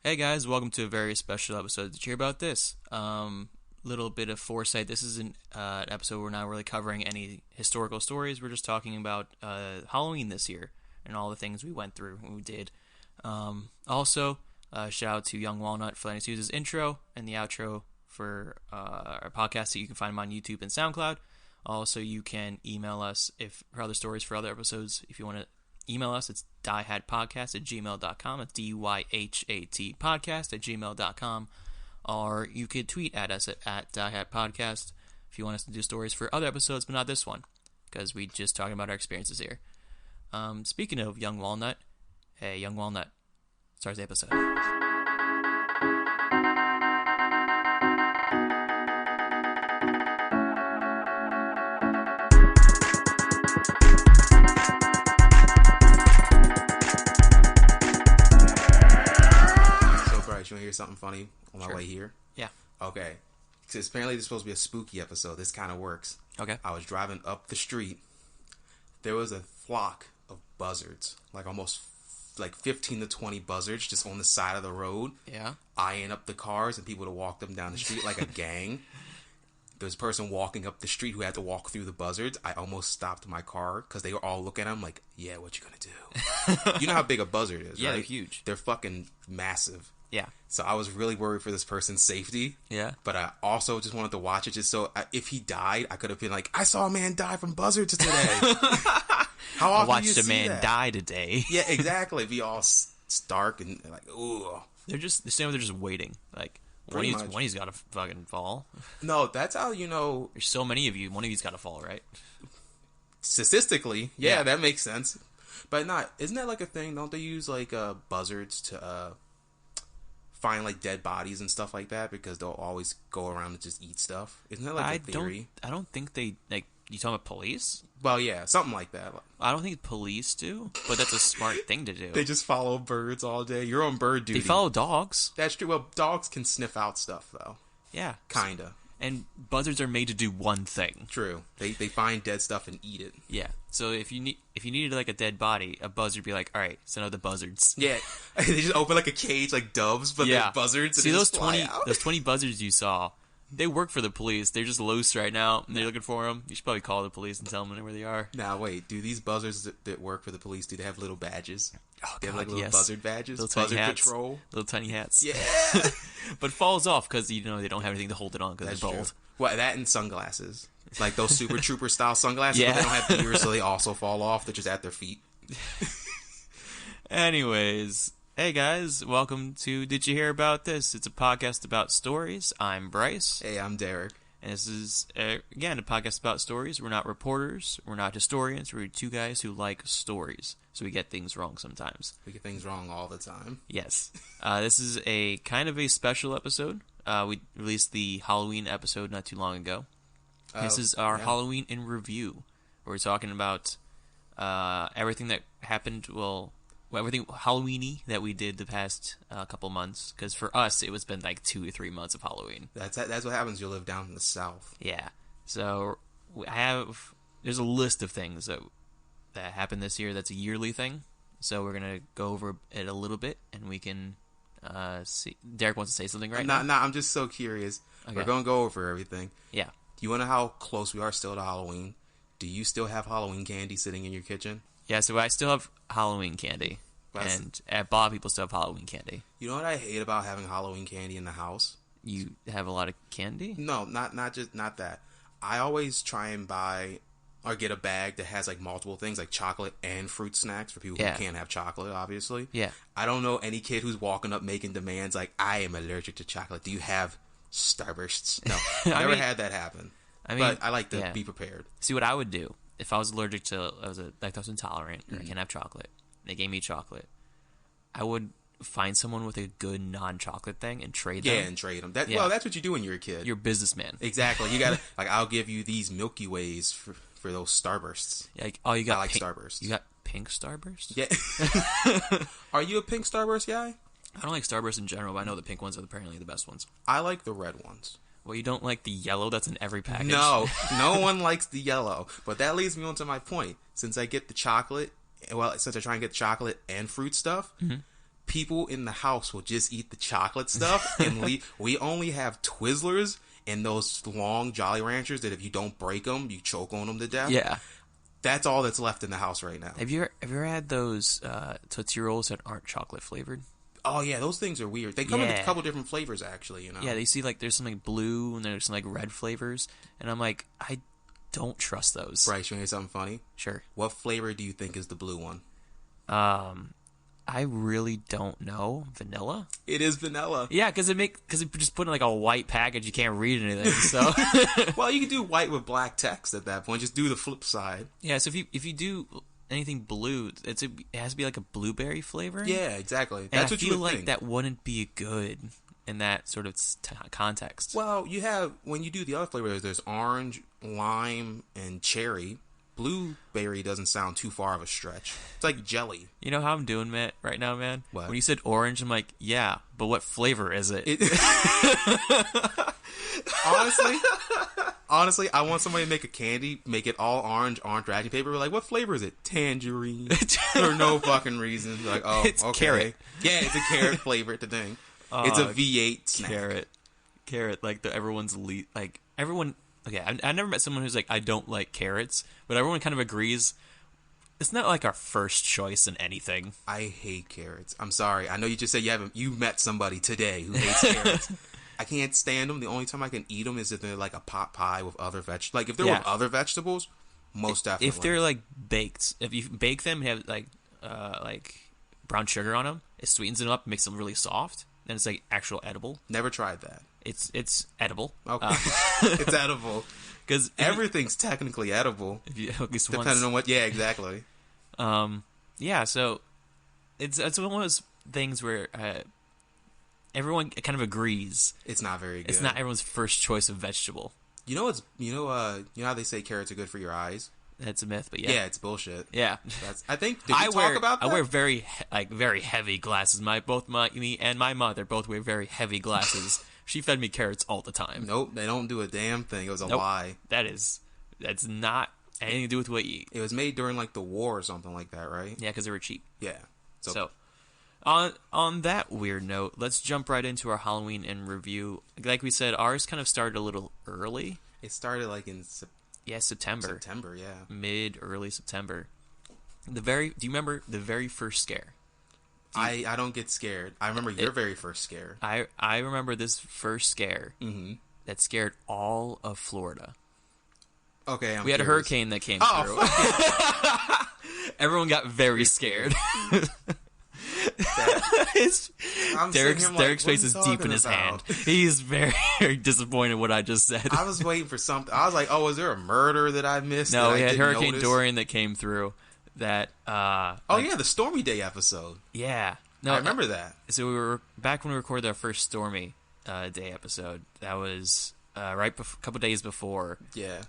Hey guys, welcome to a very special episode. Did you hear about this? Little bit of foresight. This is an episode where we're not really covering any historical stories. We're just talking about Halloween this year and all the things we went through and we did. Also, shout out to Young Walnut for letting us use his intro and the outro for our podcast that you can find them on YouTube and SoundCloud. Also, you can email us for other stories for other episodes. If you want to email us, it's DYHATpodcast@gmail.com. It's DYHAT podcast@gmail.com. Or you could tweet at us at DYHATpodcast if you want us to do stories for other episodes, but not this one, because we just talking about our experiences here. Speaking of Young Walnut, hey, Young Walnut, starts the episode. You want to hear something funny on my way here? Yeah. Okay. Because apparently this is supposed to be a spooky episode. This kind of works. Okay. I was driving up the street. There was a flock of buzzards. Almost 15 to 20 buzzards just on the side of the road. Yeah. Eyeing up the cars and people to walk them down the street like a gang. There was a person walking up the street who had to walk through the buzzards. I almost stopped my car because they were all looking at him like, yeah, what you gonna do? You know how big a buzzard is, yeah, right? They're huge. They're fucking massive. Yeah. So I was really worried for this person's safety. Yeah. But I also just wanted to watch it just so if he died, I could have been like, I saw a man die from buzzards today. How often I watched do you a see man that? die today. Yeah, exactly. Be all stark and like, ooh. They're just waiting. Like, Pretty one much. of you's got to fucking fall. No, that's how you know. There's so many of you. One of you's got to fall, right? Statistically, yeah, Yeah. that makes sense. But isn't that like a thing? Don't they use buzzards to find like dead bodies and stuff like that because they'll always go around and just eat stuff? Isn't that like a theory? I don't think they like. You talking about police? Well, yeah, something like that. I don't think police do, but that's a smart thing to do. They just follow birds all day. You're on bird duty. They follow dogs. That's true. Well, dogs can sniff out stuff though. Yeah, Kinda. And buzzards are made to do one thing. True. They find dead stuff and eat it. Yeah. So if you needed like a dead body, a buzzard would be like, all right, send out the buzzards. Yeah. They just open like a cage like doves, but they're buzzards. See and those just fly 20 out. those 20 buzzards you saw. They work for the police. They're just loose right now, and they're looking for them. You should probably call the police and tell them where they are. Now wait, do these buzzards that work for the police? Do they have little badges? Oh, They have like God, little yes. buzzard badges. Little tiny Buzzard hats. patrol. Little tiny hats. Yeah. But falls off because they don't have anything to hold it on because That's they're true. bald. Well, that and sunglasses. Like those Super Trooper style sunglasses. Yeah. But they don't have ears, so they also fall off. They're just at their feet. Anyways, hey guys, welcome to Did You Hear About This? It's a podcast about stories. I'm Bryce. Hey, I'm Derek. And this is, again, a podcast about stories. We're not reporters. We're not historians. We're two guys who like stories. So we get things wrong sometimes. We get things wrong all the time. Yes. This is a kind of a special episode. We released the Halloween episode not too long ago. This is our Halloween in review. Where we're talking about everything that happened, everything Halloween-y that we did the past couple months. Because for us, it was been like 2 or 3 months of Halloween. That's what happens. You live down in the South. Yeah. So there's a list of things that happened this year. That's a yearly thing. So we're gonna go over it a little bit, and we can see. Derek wants to say something right now. I'm just so curious. Okay. We're gonna go over everything. Yeah. Do you want to know how close we are still to Halloween? Do you still have Halloween candy sitting in your kitchen? Yeah. So I still have Halloween candy, and at Blob people still have Halloween candy. You know what I hate about having Halloween candy in the house? You have a lot of candy? No, not that. I always try and buy or get a bag that has like multiple things, like chocolate and fruit snacks for people who can't have chocolate, obviously. Yeah. I don't know any kid who's walking up making demands like, I am allergic to chocolate. Do you have Starbursts? No, I never had that happen. But I like to be prepared. See, what I would do if I was allergic to, I was lactose intolerant, or I can't have chocolate, they gave me chocolate, I would find someone with a good non-chocolate thing and trade them. Yeah, and trade them. Well, that's what you do when you're a kid. You're a businessman. Exactly. You gotta I'll give you these Milky Ways for those Starbursts. Like, oh, you got I like pink, Starbursts. You got pink Starbursts? Yeah. Are you a pink Starburst guy? I don't like Starbursts in general, but I know the pink ones are apparently the best ones. I like the red ones. Well, you don't like the yellow that's in every package? No, no one likes the yellow. But that leads me on to my point. Since I get the chocolate, since I try and get chocolate and fruit stuff, people in the house will just eat the chocolate stuff, and we only have Twizzlers and those long Jolly Ranchers that if you don't break them, you choke on them to death. Yeah. That's all that's left in the house right now. Have you ever had those Tootsie Rolls that aren't chocolate flavored? Oh, yeah, those things are weird. They come in a couple different flavors, actually, you know? Yeah, they see, like, there's some, like, blue, and there's some, like, red flavors, and I'm like, I don't trust those. Bryce, you want to hear something funny? Sure. What flavor do you think is the blue one? I really don't know. Vanilla? It is vanilla. Yeah, because it just put in, like, a white package, you can't read anything, so... Well, you can do white with black text at that point. Just do the flip side. Yeah, so if you do... anything blue, it has to be like a blueberry flavor. Yeah, exactly. That's what what you feel would like think. that wouldn't be good in that sort of context. Well, you have, when you do the other flavors, there's orange, lime, and cherry. Blueberry doesn't sound too far of a stretch. It's like jelly. You know how I'm doing, man, right now, man? What? When you said orange, I'm like, yeah, but what flavor is it? Honestly, I want somebody to make a candy, make it all orange wrapping paper. We're like, what flavor is it? Tangerine. For no fucking reason. Like, oh, it's okay. carrot. Yeah, it's a carrot flavor. The thing. It's a V8 snack. Carrot. Like everyone's like everyone. Okay, I never met someone who's like, I don't like carrots, but everyone kind of agrees. It's not like our first choice in anything. I hate carrots. I'm sorry. I know you just said you met somebody today who hates carrots. I can't stand them. The only time I can eat them is if they're like a pot pie with other vegetables. Like if they're with other vegetables, most definitely. If they're like baked, if you bake them and have like brown sugar on them, it sweetens them up, makes them really soft. Then it's like actual edible. Never tried that. It's edible. Okay, it's edible because everything's technically edible. If you at least depending on what. Yeah, exactly. Yeah. So it's one of those things where everyone kind of agrees it's not very good. It's not everyone's first choice of vegetable. You know how they say carrots are good for your eyes? That's a myth, but yeah. Yeah, it's bullshit. Yeah. I think, did we talk about that? I wear very heavy glasses. Me and my mother both wear very heavy glasses. She fed me carrots all the time. Nope, they don't do a damn thing. It was a lie. That's not anything to do with what you eat. It was made during like the war or something like that, right? Yeah, because they were cheap. Yeah. So on that weird note, let's jump right into our Halloween in review. Like we said, ours kind of started a little early. It started like in September. September, yeah. Early September. Do you remember the very first scare? I don't get scared. I remember your very first scare. I remember this first scare that scared all of Florida. Okay, we had a hurricane that came through. Everyone got very scared. Derek's face is deep in his hand. He's very, very disappointed what I just said. I was waiting for something. I was like, oh, is there a murder that I missed? No, we had Hurricane Dorian that came through. That the Stormy Day episode. Yeah. No, I remember that. So we were back when we recorded our first Stormy Day episode. That was a couple days before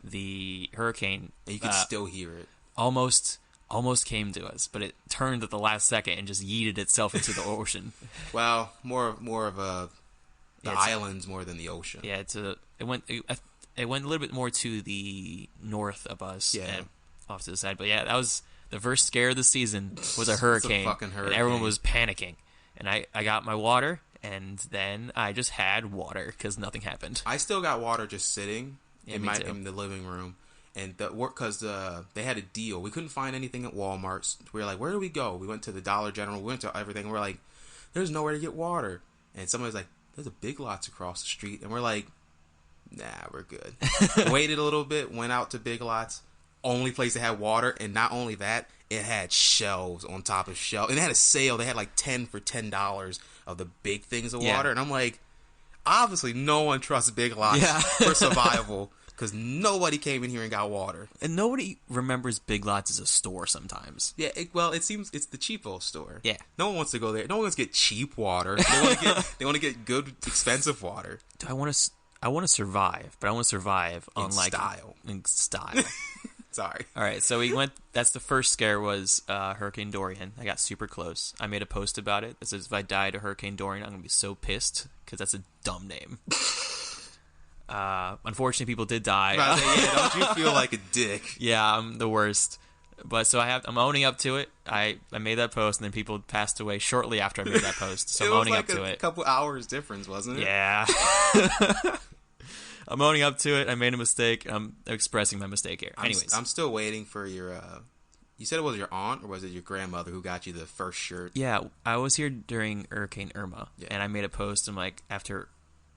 the hurricane. And you could still hear it. Almost came to us, but it turned at the last second and just yeeted itself into the ocean. Well, more of the islands more than the ocean. Yeah, it went a little bit more to the north of us and off to the side. But yeah, that was the first scare of the season. Was a hurricane. It's a fucking hurricane. And everyone was panicking. And I got my water, and then I just had water because nothing happened. I still got water just sitting in the living room. And because they had a deal. We couldn't find anything at Walmart. We were like, where do we go? We went to the Dollar General. We went to everything. And we're like, there's nowhere to get water. And somebody's like, there's a Big Lots across the street. And we're like, nah, we're good. Waited a little bit. Went out to Big Lots. Only place that had water. And not only that, it had shelves on top of shelves. And it had a sale. They had like 10 for $10 of the big things of water. And I'm like, obviously no one trusts Big Lots for survival. Because nobody came in here and got water. And nobody remembers Big Lots as a store sometimes. Yeah, it seems it's the cheapo store. Yeah. No one wants to go there. No one wants to get cheap water. They want to get good, expensive water. I want to survive, but I want to survive on in style. Sorry. All right, so we went. That's the first scare was Hurricane Dorian. I got super close. I made a post about it. It says if I die to Hurricane Dorian, I'm gonna be so pissed because that's a dumb name. Unfortunately, people did die. Don't you feel like a dick? Yeah, I'm the worst. But so I'm owning up to it. I made that post, and then people passed away shortly after I made that post. So I'm owning up to it. A couple hours difference, wasn't it? Yeah. I'm owning up to it. I made a mistake. I'm expressing my mistake here. Anyways, I'm still waiting for your. You said it was your aunt or was it your grandmother who got you the first shirt? Yeah, I was here during Hurricane Irma, and I made a post. I'm like, after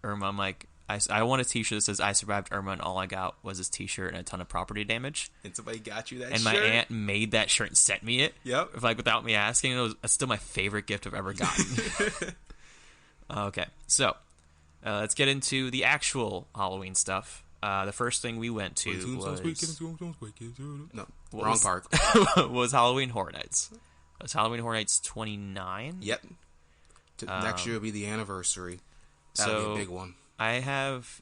Irma, I'm like, I want a T-shirt that says I survived Irma, and all I got was this T-shirt and a ton of property damage. And somebody got you that and shirt? And my aunt made that shirt and sent me it. Yep. Like, without me asking. It was still my favorite gift I've ever gotten. Okay, so let's get into the actual Halloween stuff. The first thing we went to wrong park. was Halloween Horror Nights. It was Halloween Horror Nights 29. Yep. Next year will be the anniversary. That'll be a big one. I have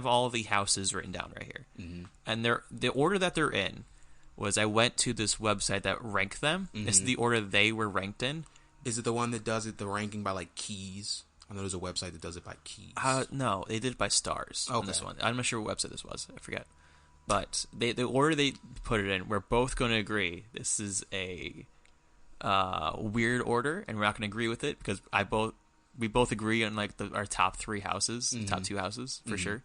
all of the houses written down right here, and the order that they're in was I went to this website that ranked them. This is the order they were ranked in. Is it the one that does the ranking by like keys? I know there's a website that does it by keys. No, they did it by stars on this one. I'm not sure what website this was. I forget. But the order they put it in, we're both going to agree. This is a weird order, and we're not going to agree with it because we both agree on like our top 3 houses, top 2 houses for sure,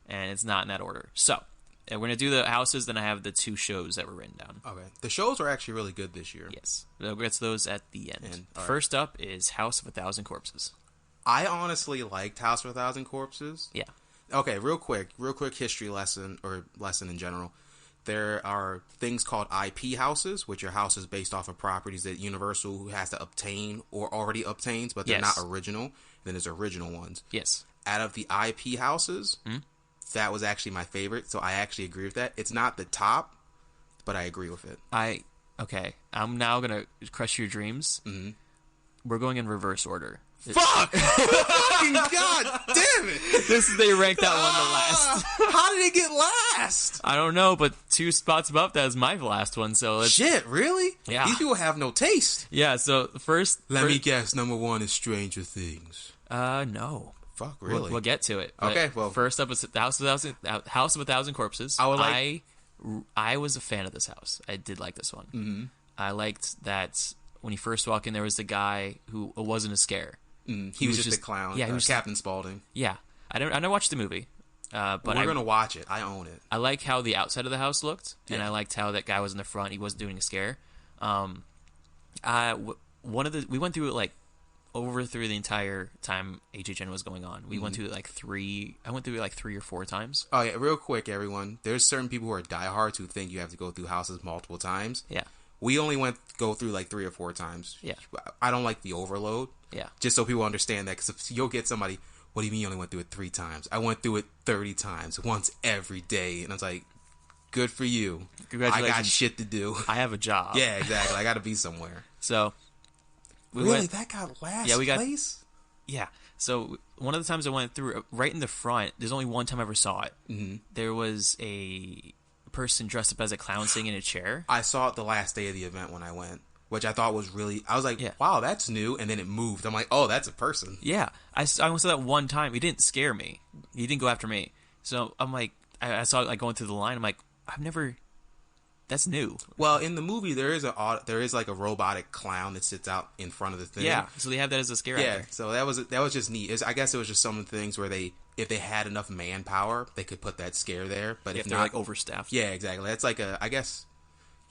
and it's not in that order. So we're going to do the houses, then I have the 2 shows that were written down. Okay. The shows are actually really good this year. Yes. We'll get to those at the end. First up is House of 1,000 Corpses. I honestly liked House of 1,000 Corpses. Yeah. Okay, real quick history lesson or lesson in general. There are things called IP houses, which are houses based off of properties that Universal has to obtain or already obtains, but they're not original. Then there's original ones. Yes. Out of the IP houses, that was actually my favorite, so I actually agree with that. It's not the top, but I agree with it. Okay. I'm now going to crush your dreams. Mm-hmm. We're going in reverse order. Fuck! Fucking god damn it! They ranked that one the last. How did it get last? I don't know, but 2 spots above that is my last one, so let's... Shit, really? Yeah. These people have no taste. Yeah, so Let me guess, number 1 is Stranger Things. No. Fuck, really? We'll get to it. Okay, well... First up is the House of 1,000 Corpses. I was a fan of this house. I did like this one. Mm-hmm. I liked that when you first walk in, there was the guy who it wasn't a scare. He was just a clown. Yeah, he was Captain Spaulding. Yeah, I never watched the movie, but we're gonna watch it. I own it. I like how the outside of the house looked, and I liked how that guy was in the front. He wasn't doing a scare. We went through it like through the entire time HHN was going on. We went through it like 3. I went through it like 3 or 4 times. Oh yeah, real quick, everyone. There's certain people who are diehards who think you have to go through houses multiple times. Yeah. We only go through like 3 or 4 times. Yeah. I don't like the overload. Yeah. Just so people understand that, because you'll get somebody, what do you mean you only went through it 3 times? I went through it 30 times, once every day. And I was like, good for you. Congratulations. I got shit to do. I have a job. Yeah, exactly. I got to be somewhere. So. That got last place? Yeah. So one of the times I went through, right in the front, there's only one time I ever saw it. Mm-hmm. There was a person dressed up as a clown sitting in a chair. I saw it the last day of the event when I went, which I thought was really... I was like, wow, that's new. And then it moved. I'm like, oh, that's a person. Yeah. I only saw that one time. He didn't scare me. He didn't go after me. So I'm like... I saw it like going through the line. I'm like, I've never... That's new. Well, in the movie, there is like a robotic clown that sits out in front of the thing. Yeah, so they have that as a scare actor. So that was just neat. I guess it was just some of the things where if they had enough manpower, they could put that scare there. But if they're not, like overstaffed. Yeah, exactly. That's like I guess,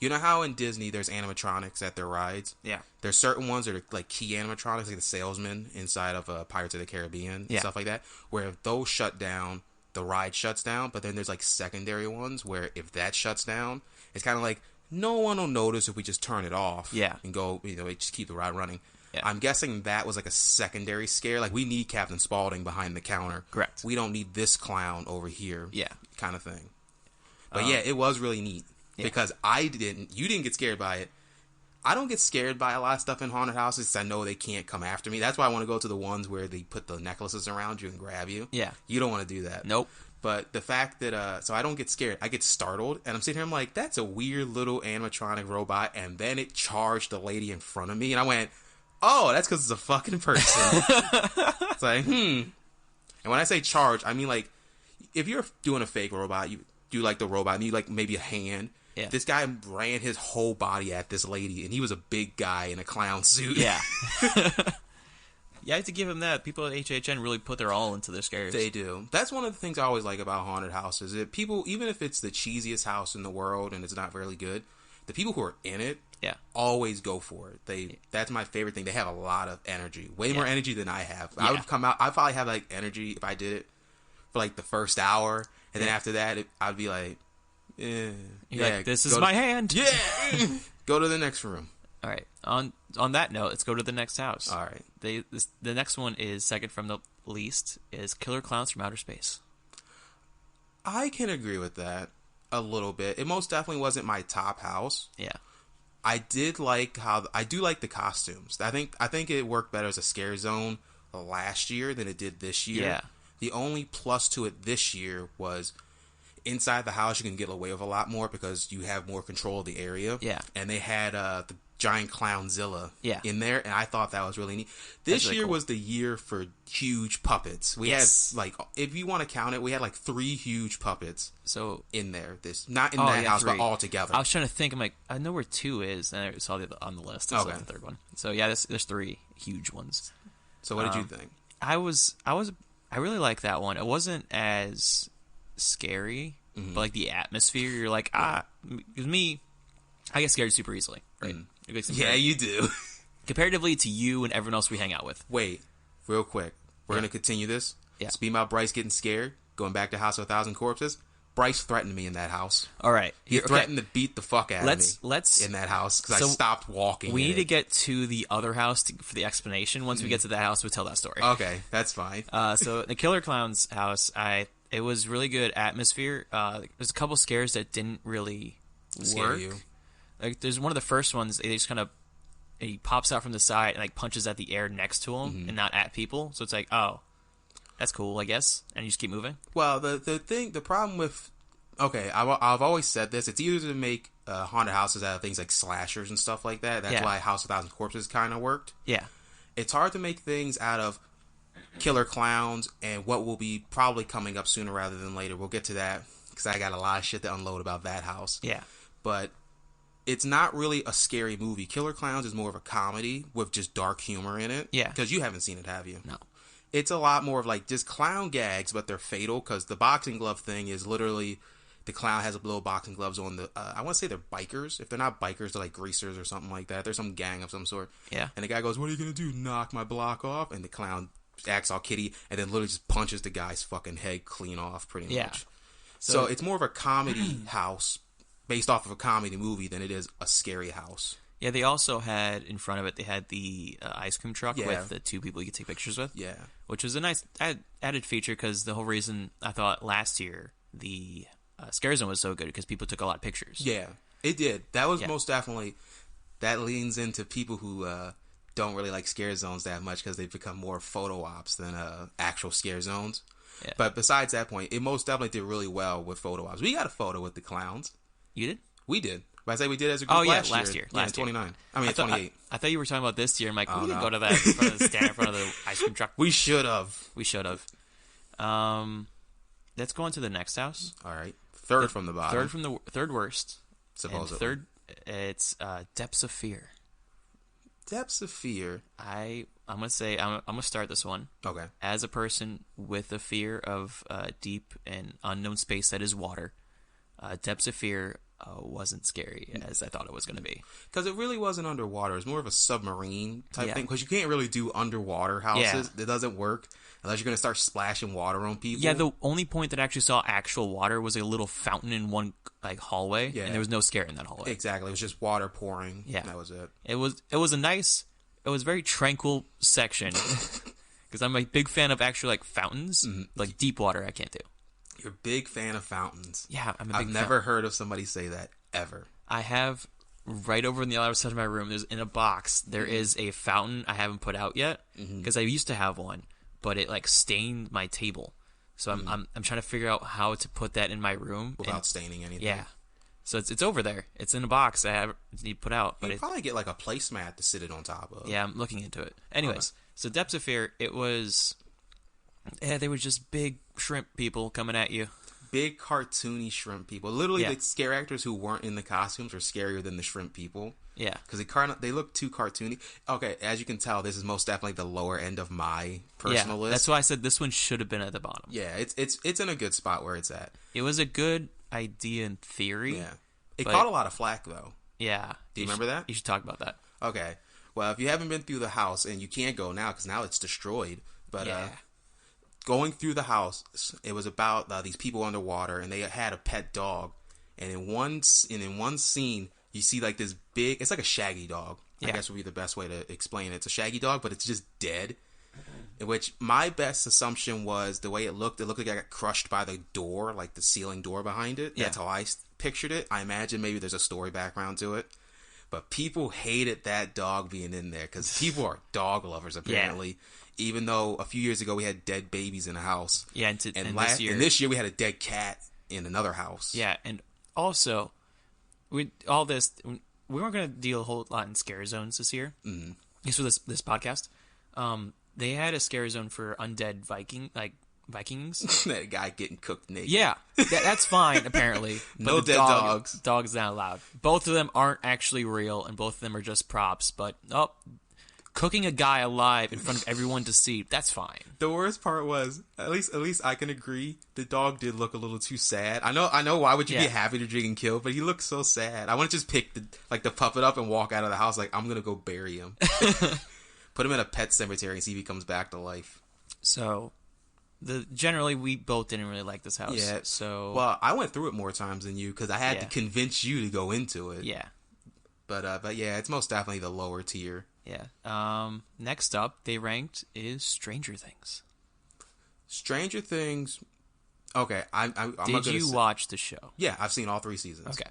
you know how in Disney there's animatronics at their rides? Yeah. There's certain ones that are like key animatronics, like the salesman inside of Pirates of the Caribbean and stuff like that, where if those shut down, the ride shuts down. But then there's like secondary ones where if that shuts down, it's kind of like no one will notice if we just turn it off. Yeah. And go, just keep the ride running. Yeah. I'm guessing that was like a secondary scare. Like, we need Captain Spaulding behind the counter. Correct. We don't need this clown over here. Yeah. Kind of thing. But yeah, it was really neat. Yeah. Because you didn't get scared by it. I don't get scared by a lot of stuff in haunted houses because I know they can't come after me. That's why I want to go to the ones where they put the necklaces around you and grab you. Yeah. You don't want to do that. Nope. But the fact that, so I don't get scared. I get startled, and I'm sitting here, I'm like, that's a weird little animatronic robot, and then it charged the lady in front of me, and I went, oh, that's because it's a fucking person. It's like, And when I say charge, I mean, like, if you're doing a fake robot, you do, like, the robot, and you, like, maybe a hand, Yeah. This guy ran his whole body at this lady, and he was a big guy in a clown suit. Yeah. Yeah, I have to give him that. People at HHN really put their all into their scares. They do. That's one of the things I always like about haunted houses. That people, even if it's the cheesiest house in the world and it's not really good, the people who are in it always go for it. That's my favorite thing. They have a lot of energy. Way more energy than I have. I would come out, I'd probably have like energy if I did it for like the first hour. And then after that, I'd be like, You're like, this is my hand. Yeah. Go to the next room. All right. On that note, let's go to the next house. All right. The next one is second from the least is Killer Clowns from Outer Space. I can agree with that a little bit. It most definitely wasn't my top house. Yeah. I do like the costumes. I think it worked better as a scare zone last year than it did this year. Yeah. The only plus to it this year was inside the house you can get away with a lot more because you have more control of the area. Yeah. And they had the giant Clownzilla in there, and I thought that was really neat. This year was the year for huge puppets. We had, like, if you want to count it, we had like 3 huge puppets in there. Not in that house, 3. But all together. I was trying to think. I'm like, I know where 2 is, and I saw the on the list. It's like the third one. So yeah, there's 3 huge ones. So what did you think? I really liked that one. It wasn't as scary, but like the atmosphere, you're like, because me, I get scared super easily, right? Yeah, you do. Comparatively to you and everyone else we hang out with. Wait, real quick. We're going to continue this. Yeah. Speaking about Bryce getting scared, going back to House of a Thousand Corpses, Bryce threatened me in that house. All right. He threatened to beat the fuck out of me in that house because I stopped walking. We need to get to the other house for the explanation. Once we get to that house, we'll tell that story. Okay, that's fine. So the Killer Clowns house, it was really good atmosphere. There's a couple scares that didn't really work. You. Like there's one of the first ones. They just kind of he pops out from the side and like punches at the air next to him and not at people. So it's like, oh, that's cool, I guess. And you just keep moving. Well, the problem with I've always said this. It's easier to make haunted houses out of things like slashers and stuff like that. That's why House of a Thousand Corpses kind of worked. Yeah, it's hard to make things out of killer clowns and what will be probably coming up sooner rather than later. We'll get to that because I got a lot of shit to unload about that house. Yeah, but it's not really a scary movie. Killer Clowns is more of a comedy with just dark humor in it. Yeah. Because you haven't seen it, have you? No. It's a lot more of like just clown gags, but they're fatal because the boxing glove thing is literally the clown has little boxing gloves on the... I want to say they're bikers. If they're not bikers, they're like greasers or something like that. They're some gang of some sort. Yeah. And the guy goes, what are you going to do? Knock my block off? And the clown acts all kitty and then literally just punches the guy's fucking head clean off pretty much. So it's more of a comedy house based off of a comedy movie than it is a scary house. Yeah, they also had in front of it, they had the ice cream truck with the 2 people you could take pictures with. Yeah. Which was a nice added feature because the whole reason I thought last year the Scare Zone was so good because people took a lot of pictures. Yeah, it did. That was most definitely, that leans into people who don't really like scare zones that much because they've become more photo ops than actual scare zones. Yeah. But besides that point, it most definitely did really well with photo ops. We got a photo with the clowns. You did? We did. But I say we did as a group last year. Last year. 29. I mean, 28. I thought you were talking about this year. I'm like, we didn't go to that stand in front of the ice cream truck. We should have. Let's go on to the next house. All right. Third from the bottom. Third worst. Supposedly. Third, it's Depths of Fear. Depths of Fear. I'm gonna say I'm gonna start this one. Okay. As a person with a fear of deep and unknown space that is water, Depths of Fear wasn't scary as I thought it was going to be. Because it really wasn't underwater. It's more of a submarine type thing. Because you can't really do underwater houses. It doesn't work unless you're going to start splashing water on people. Yeah, the only point that I actually saw actual water was a little fountain in one hallway, and there was no scare in that hallway. Exactly. It was just water pouring. Yeah. That was it. It was a nice, it was a very tranquil section. Because I'm a big fan of actual fountains. Mm-hmm. Like deep water I can't do. You're a big fan of fountains. Yeah, I've never heard of somebody say that, ever. I have, right over in the other side of my room, there's in a box, there is a fountain I haven't put out yet, because I used to have one, but it stained my table. So I'm trying to figure out how to put that in my room. Without staining anything. Yeah. So it's over there. It's in a box I need to put out. But you probably get a placemat to sit it on top of. Yeah, I'm looking into it. Anyways, so Depths of Fear, it was... Yeah, they were just big shrimp people coming at you. big cartoony shrimp people. Literally, Yeah. the scare actors who weren't in the costumes were scarier than the shrimp people. Yeah. Because they look too cartoony. Okay, as you can tell, this is most definitely the lower end of my personal list. That's why I said this one should have been at the bottom. Yeah, it's in a good spot where it's at. It was a good idea in theory. Yeah. It caught a lot of flack, though. Yeah. Do you remember that? You should talk about that. Okay. Well, if you haven't been through the house, and you can't go now because now it's destroyed, but going through the house, it was about these people underwater, and they had a pet dog, and in one scene, you see like this big, it's like a shaggy dog. I guess would be the best way to explain it. It's a shaggy dog, but it's just dead. In which my best assumption was the way it looked like it got crushed by the door, like the ceiling door behind it. That's how I pictured it. I imagine maybe there's a story background to it. But people hated that dog being in there because people are dog lovers, apparently. Yeah. Even though a few years ago we had dead babies in the house. Yeah, and this year we had a dead cat in another house. Yeah, and also, we weren't going to deal a whole lot in scare zones this year. Mm-hmm. Just for this podcast. They had a scare zone for undead Vikings. That guy getting cooked naked. Yeah, that's fine, apparently. But no dead dogs. Dogs not allowed. Both of them aren't actually real, and both of them are just props. But, cooking a guy alive in front of everyone to see, that's fine. The worst part was, at least I can agree, the dog did look a little too sad. I know why would you be happy to drink and kill, but he looked so sad. I want to just pick the puppet up and walk out of the house like, I'm going to go bury him. Put him in a pet cemetery and see if he comes back to life. So, generally, we both didn't really like this house. Yeah. So, well, I went through it more times than you because I had to convince you to go into it. Yeah. But yeah, it's most definitely the lower tier. Yeah. Next up, they ranked is Stranger Things. Stranger Things. Okay, Did you watch the show? Yeah, I've seen all 3 seasons. Okay.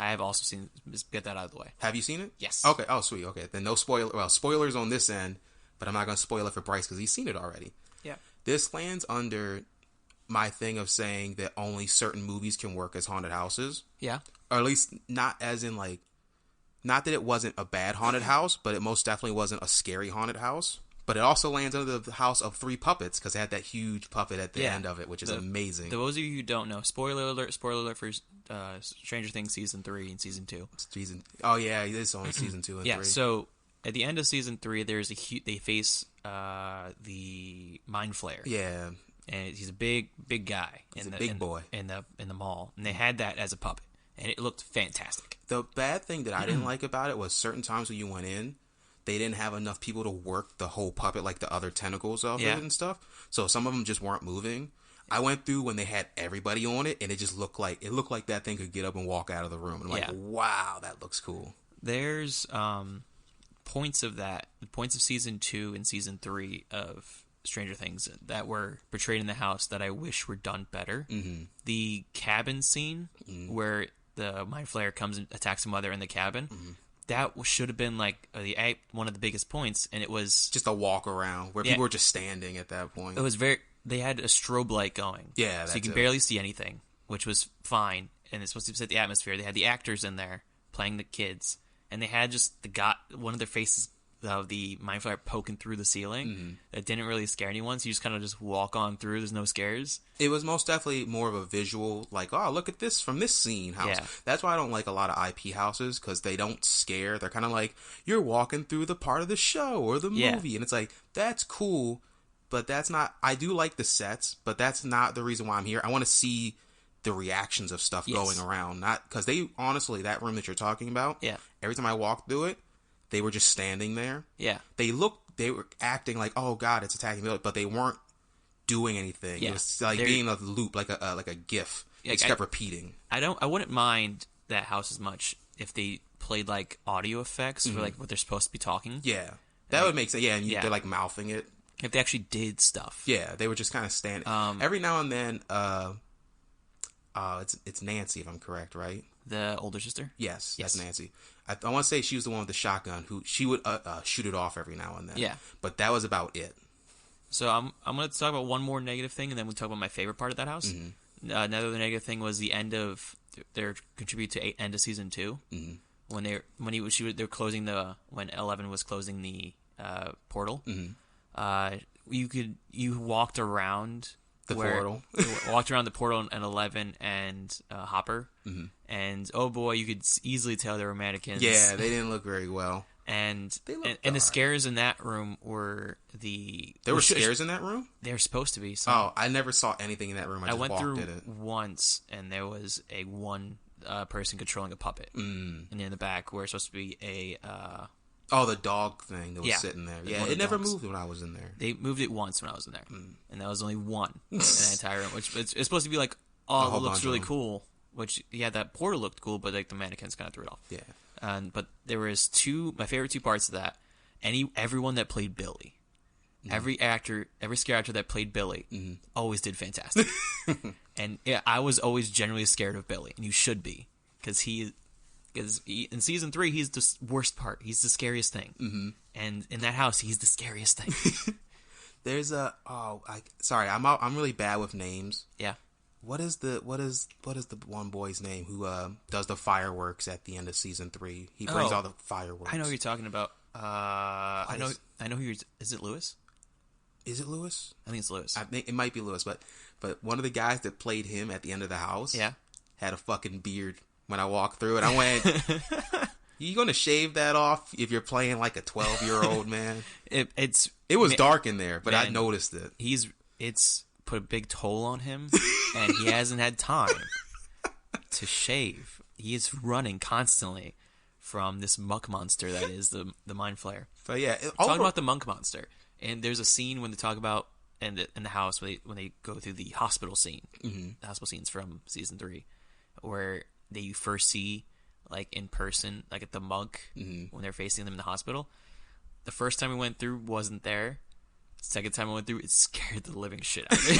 I have also seen. Just get that out of the way. Have you seen it? Yes. Okay. Oh, sweet. Okay. Then no spoiler. Well, spoilers on this end, but I'm not going to spoil it for Bryce because he's seen it already. Yeah. This lands under my thing of saying that only certain movies can work as haunted houses. Yeah. Or at least not as in like, not that it wasn't a bad haunted house, but it most definitely wasn't a scary haunted house. But it also lands under the house of 3 puppets because it had that huge puppet at the end of it, which is amazing. Those of you who don't know, spoiler alert for Stranger Things Season 3 and Season 2. Oh, yeah, it's only Season 2 and 3. Yeah, so at the end of Season 3, there's they face the Mind Flayer. Yeah. And he's a big guy. He's a big boy. In the mall. And they had that as a puppet. And it looked fantastic. The bad thing that I didn't like about it was certain times when you went in, they didn't have enough people to work the whole puppet, like the other tentacles of it and stuff. So some of them just weren't moving. I went through when they had everybody on it, and it just looked like that thing could get up and walk out of the room. And I'm like, wow, that looks cool. There's points of Season 2 and Season 3 of Stranger Things that were portrayed in the house that I wish were done better. Mm-hmm. The cabin scene where the Mind Flayer comes and attacks the mother in the cabin. Mm-hmm. That should have been like one of the biggest points, and it was just a walk around where people were just standing at that point. It was they had a strobe light going, so you can barely see anything, which was fine, and it's supposed to set the atmosphere. They had the actors in there playing the kids, and they had just one of their faces of the Mind Flayer poking through the ceiling. That didn't really scare anyone, so you just walk on through. There's no scares. It was most definitely more of a visual, like, oh, look at this from this scene house. Yeah. That's why I don't like a lot of IP houses, because they don't scare. They're kind of like, you're walking through the part of the show or the movie, and it's like, that's cool, but that's not, I do like the sets, but that's not the reason why I'm here. I want to see the reactions of stuff going around, not, because they, honestly, that room that you're talking about, every time I walked through it, they were just standing there. Yeah. They were acting like, oh God, it's attacking me, but they weren't doing anything. Yeah. It was like being a loop, like a GIF. It just kept repeating. I wouldn't mind that house as much if they played like audio effects for like what they're supposed to be talking. Yeah. That would make sense. Yeah, and they're like mouthing it. If they actually did stuff. Yeah, they were just kind of standing. Every now and then, it's Nancy, if I'm correct, right? The older sister? Yes, that's Nancy. I want to say she was the one with the shotgun who she would shoot it off every now and then. Yeah. But that was about it. So I'm going to talk about one more negative thing, and then we'll talk about my favorite part of that house. Mm-hmm. Another negative thing was the end of their contribute to end of season 2. Mm-hmm. When they're closing when 11 was closing the portal. Mm-hmm. You walked around The where portal. we walked around the portal and Eleven and Hopper, and oh boy, you could easily tell they were mannequins. Yeah, they didn't look very well. And They looked the alright. scares in that room were There were scares in that room? They're supposed to be. Oh, I never saw anything in that room. I just went walked through in it. once, and there was a one person controlling a puppet, and in the back where it's supposed to be a. Oh, the dog thing that was Yeah. sitting there. The Yeah, one of it the never dogs. moved when I was in there. They moved it once when I was in there, and that was only one in the entire room. Which it's supposed to be like, A oh, whole it looks bunch really of them. cool. Which that portal looked cool, but like the mannequins kind of threw it off. Yeah. But there was my favorite two parts of that. Everyone that played Billy, every scare actor that played Billy, always did fantastic. And yeah, I was always generally scared of Billy, and you should be, because in season 3 he's the worst part. He's the scariest thing, and in that house he's the scariest thing. There's sorry, I'm really bad with names. Yeah. What is the one boy's name who does the fireworks at the end of season 3? He brings all the fireworks. I know who you're talking about. I know who you're. Is it Lewis? Is it Lewis? I think it's Lewis. I think it might be Lewis, but one of the guys that played him at the end of the house, had a fucking beard. When I walked through it, I went, "You gonna shave that off if you're playing like a 12-year-old man?" It was dark in there, but I man, noticed it. It's put a big toll on him, and he hasn't had time to shave. He is running constantly from this muck monster that is the Mind Flayer. But yeah, Talking about the monk monster, and there's a scene when they talk about in the house when they go through the hospital scene, the hospital scenes from season 3, where they first see like in person, like at the monk when they're facing them in the hospital. The first time we went through wasn't there. Second time I went through, it scared the living shit out of me.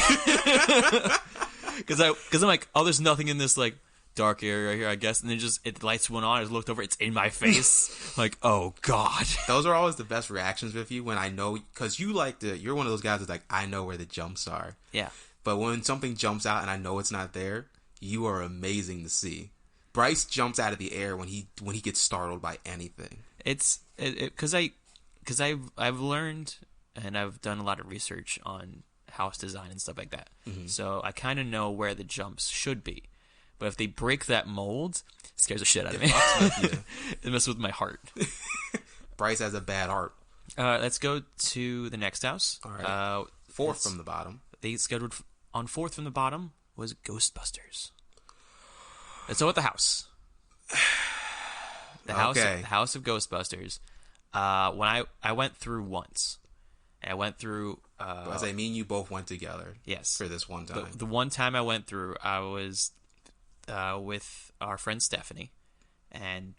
Because I'm like, oh, there's nothing in this like dark area here, I guess. And then the lights went on. I just looked over, it's in my face. Like, oh god. Those are always the best reactions with you when I know, because you're one of those guys that's like, I know where the jumps are. Yeah. But when something jumps out and I know it's not there, you are amazing to see. Bryce jumps out of the air when he gets startled by anything. It's because I've learned and I've done a lot of research on house design and stuff like that. So I kind of know where the jumps should be. But if they break that mold, it scares the shit out of me. It messes with my heart. Bryce has a bad heart. Let's go to the next house. All right. Fourth from the bottom. They scheduled on fourth from the bottom was Ghostbusters. Let's start with the house. The house of Ghostbusters. When I went through once. I went through. Me and you both went together. Yes. For this one time. The one time I went through, I was with our friend Stephanie, and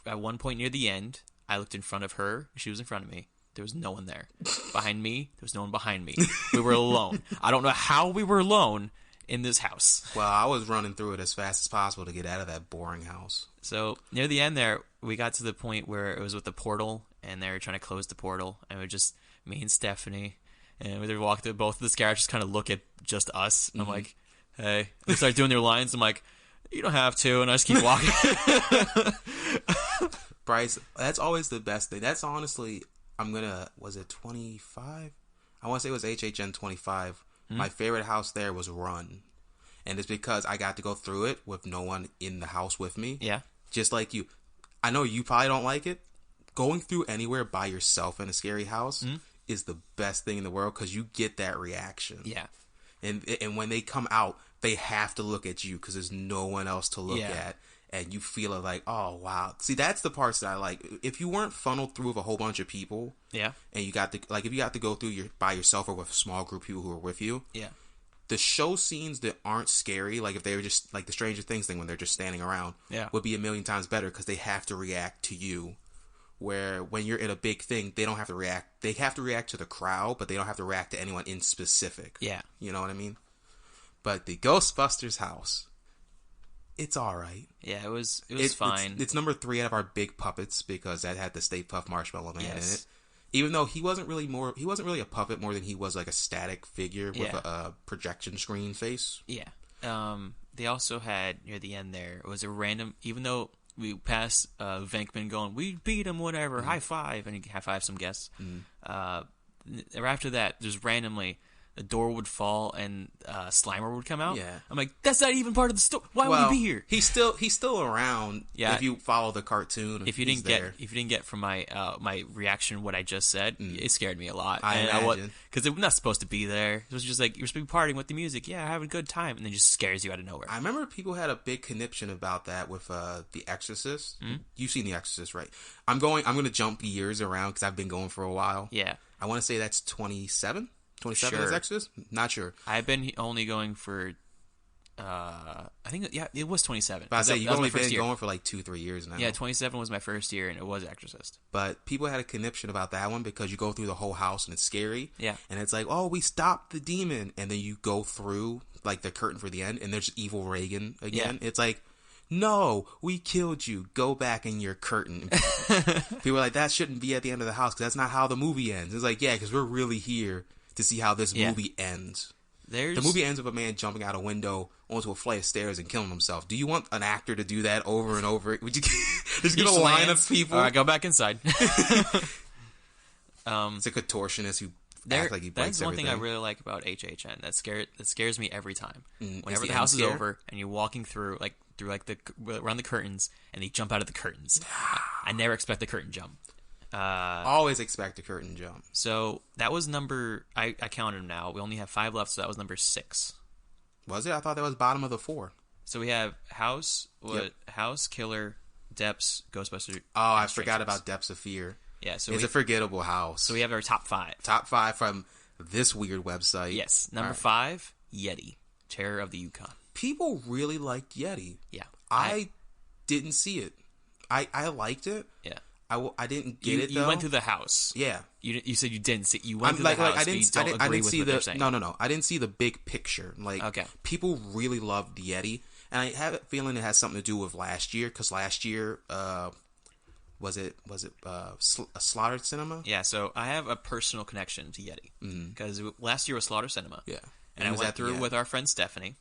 at one point near the end, I looked in front of her. She was in front of me. There was no one there. Behind me, there was no one behind me. We were alone. I don't know how we were alone in this house. Well, I was running through it as fast as possible to get out of that boring house. So near the end there, we got to the point where it was with the portal, and they were trying to close the portal, and it was just me and Stephanie, and we walked through. Both of the scares just kind of look at just us. I'm like, hey. They start doing their lines. I'm like, you don't have to, and I just keep walking. Bryce, that's always the best thing. That's honestly, was it 25? I want to say it was HHN 25. My favorite house there was Run. And it's because I got to go through it with no one in the house with me. Yeah. Just like you. I know you probably don't like it. Going through anywhere by yourself in a scary house is the best thing in the world because you get that reaction. Yeah. And when they come out, they have to look at you because there's no one else to look at. And you feel it like, oh, wow. See, that's the parts that I like. If you weren't funneled through with a whole bunch of people. Yeah. And you got to, like, if you got to go through by yourself or with a small group of people who are with you. Yeah. The show scenes that aren't scary, like if they were just, like the Stranger Things thing when they're just standing around. Yeah. Would be a million times better because they have to react to you. Where when you're in a big thing, they don't have to react. They have to react to the crowd, but they don't have to react to anyone in specific. Yeah. You know what I mean? But the Ghostbusters house, it's all right. Yeah, it was fine. It's number 3 out of our big puppets because that had the Stay Puft Marshmallow Man in it. Even though he wasn't really a puppet more than he was like a static figure with a projection screen face. Yeah. They also had near the end there was a random, even though we passed Venkman going, we beat him, whatever, high five, and he high five some guests. After that, just randomly, the door would fall and Slimer would come out. Yeah. I'm like, that's not even part of the story. Why would he be here? He's still around. Yeah. If you follow the cartoon, if you didn't get from my my reaction what I just said, it scared me a lot. I imagine. Because it was not supposed to be there. It was just like, you're supposed to be partying with the music. Yeah, having a good time. And then it just scares you out of nowhere. I remember people had a big conniption about that with The Exorcist. Mm-hmm. You've seen The Exorcist, right? I'm going to jump years around because I've been going for a while. Yeah. I want to say that's 27? 27 sure. is Exorcist? Not sure. I've been only going for, I think, yeah, it was 27. But I say you've only been going for like 2-3 years now. Yeah, 27 was my first year, and it was Exorcist. But people had a conniption about that one because you go through the whole house and it's scary. Yeah. And it's like, oh, we stopped the demon. And then you go through like the curtain for the end, and there's evil Reagan again. Yeah. It's like, no, we killed you. Go back in your curtain. People are like, that shouldn't be at the end of the house because that's not how the movie ends. It's like, yeah, because we're really here to see how this movie ends. The movie ends with a man jumping out a window onto a flight of stairs and killing himself. Do you want an actor to do that over and over? Would you just get a line of people? All right, go back inside. It's a contortionist who acts like he breaks everything. That's one thing I really like about HHN. That scares me every time. Whenever the house is over and you're walking through around the curtains and they jump out of the curtains. I never expect the curtain jump. Always expect a curtain jump. So that was number. I counted them now. We only have 5 left, so that was number 6. Was it? I thought that was bottom of the 4. So we have House, Killer, Depths, Ghostbusters. Oh, I forgot about Depths of Fear. Yeah, so it's a forgettable house. So we have our top 5. Top 5 from this weird website. Yes, number 5, Yeti, Terror of the Yukon. People really liked Yeti. Yeah, I didn't see it. I liked it. Yeah. I didn't get it though. You went through the house. Yeah. You said you didn't see. You went through the house. I didn't see the. No. I didn't see the big picture. Like, okay. People really loved the Yeti, and I have a feeling it has something to do with last year because last year, was it a Slaughter Cinema? Yeah. So I have a personal connection to Yeti because last year was Slaughter Cinema. Yeah. And I went through with our friend Stephanie.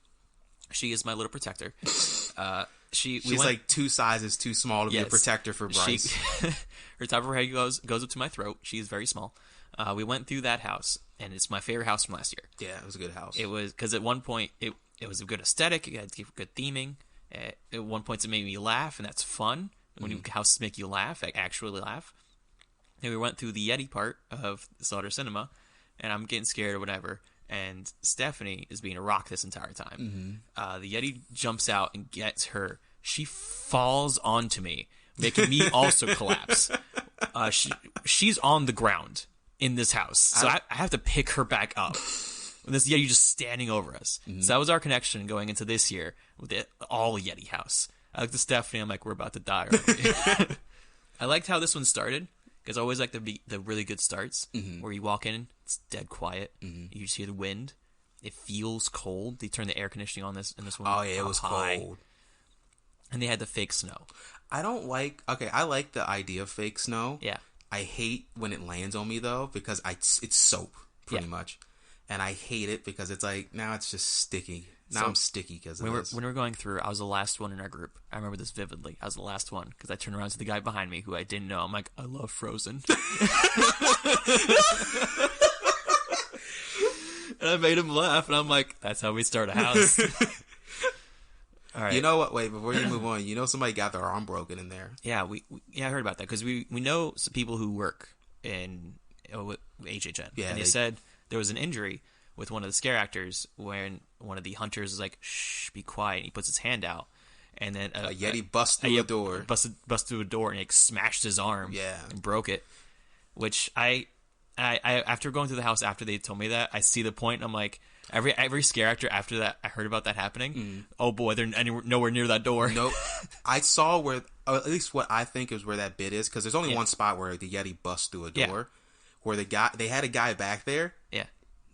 She is my little protector. She's like 2 sizes too small to be a protector for Bryce. Her top of her head goes up to my throat. She's very small. We went through that house, and it's my favorite house from last year. Yeah, it was a good house. It was because at one point it was a good aesthetic. It had good theming. At one point it made me laugh, and that's fun. When houses make you laugh, I actually laugh. And we went through the Yeti part of Slaughter Cinema, and I'm getting scared or whatever. And Stephanie is being a rock this entire time. The Yeti jumps out and gets her. She falls onto me, making me also collapse. She's on the ground in this house, so I have to pick her back up. And this Yeti just standing over us. So that was our connection going into this year with the all Yeti house. I looked at Stephanie. I'm like, we're about to die. I liked how this one started. Because I always like the really good starts where you walk in, it's dead quiet. You just hear the wind. It feels cold. They turned the air conditioning on in this one. Oh yeah, it was cold. And they had the fake snow. I like the idea of fake snow. Yeah. I hate when it lands on me though because it's soap pretty much, and I hate it because it's like now it's just sticky. Now I'm sticky because when we were going through, I was the last one in our group. I remember this vividly. I was the last one because I turned around to the guy behind me who I didn't know. I'm like, I love Frozen. And I made him laugh, and I'm like, that's how we start a house. All right. You know what? Wait, before you move on, you know somebody got their arm broken in there. Yeah, I heard about that because we know some people who work in HHN. Yeah, and they said there was an injury with one of the scare actors when one of the hunters is like, shh, be quiet. And he puts his hand out. And then a Yeti busts through a door. Busted through a door and smashed his arm. Yeah. And broke it. Which I after going through the house after they told me that, I see the point. And I'm like, every scare actor after that, I heard about that happening. Oh boy, they're nowhere near that door. Nope. I saw where, or at least what I think is where that bit is. Because there's only one spot where the Yeti busts through a door. Where they had a guy back there. Yeah.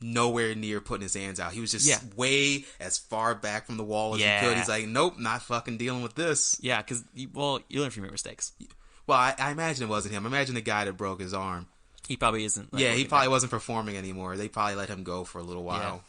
Nowhere near putting his hands out. He was just way as far back from the wall as he could. He's like, nope, not fucking dealing with this. Yeah, because, you learn from your mistakes. Well, I imagine it wasn't him. I imagine the guy that broke his arm. He probably isn't. He probably wasn't performing anymore. They probably let him go for a little while.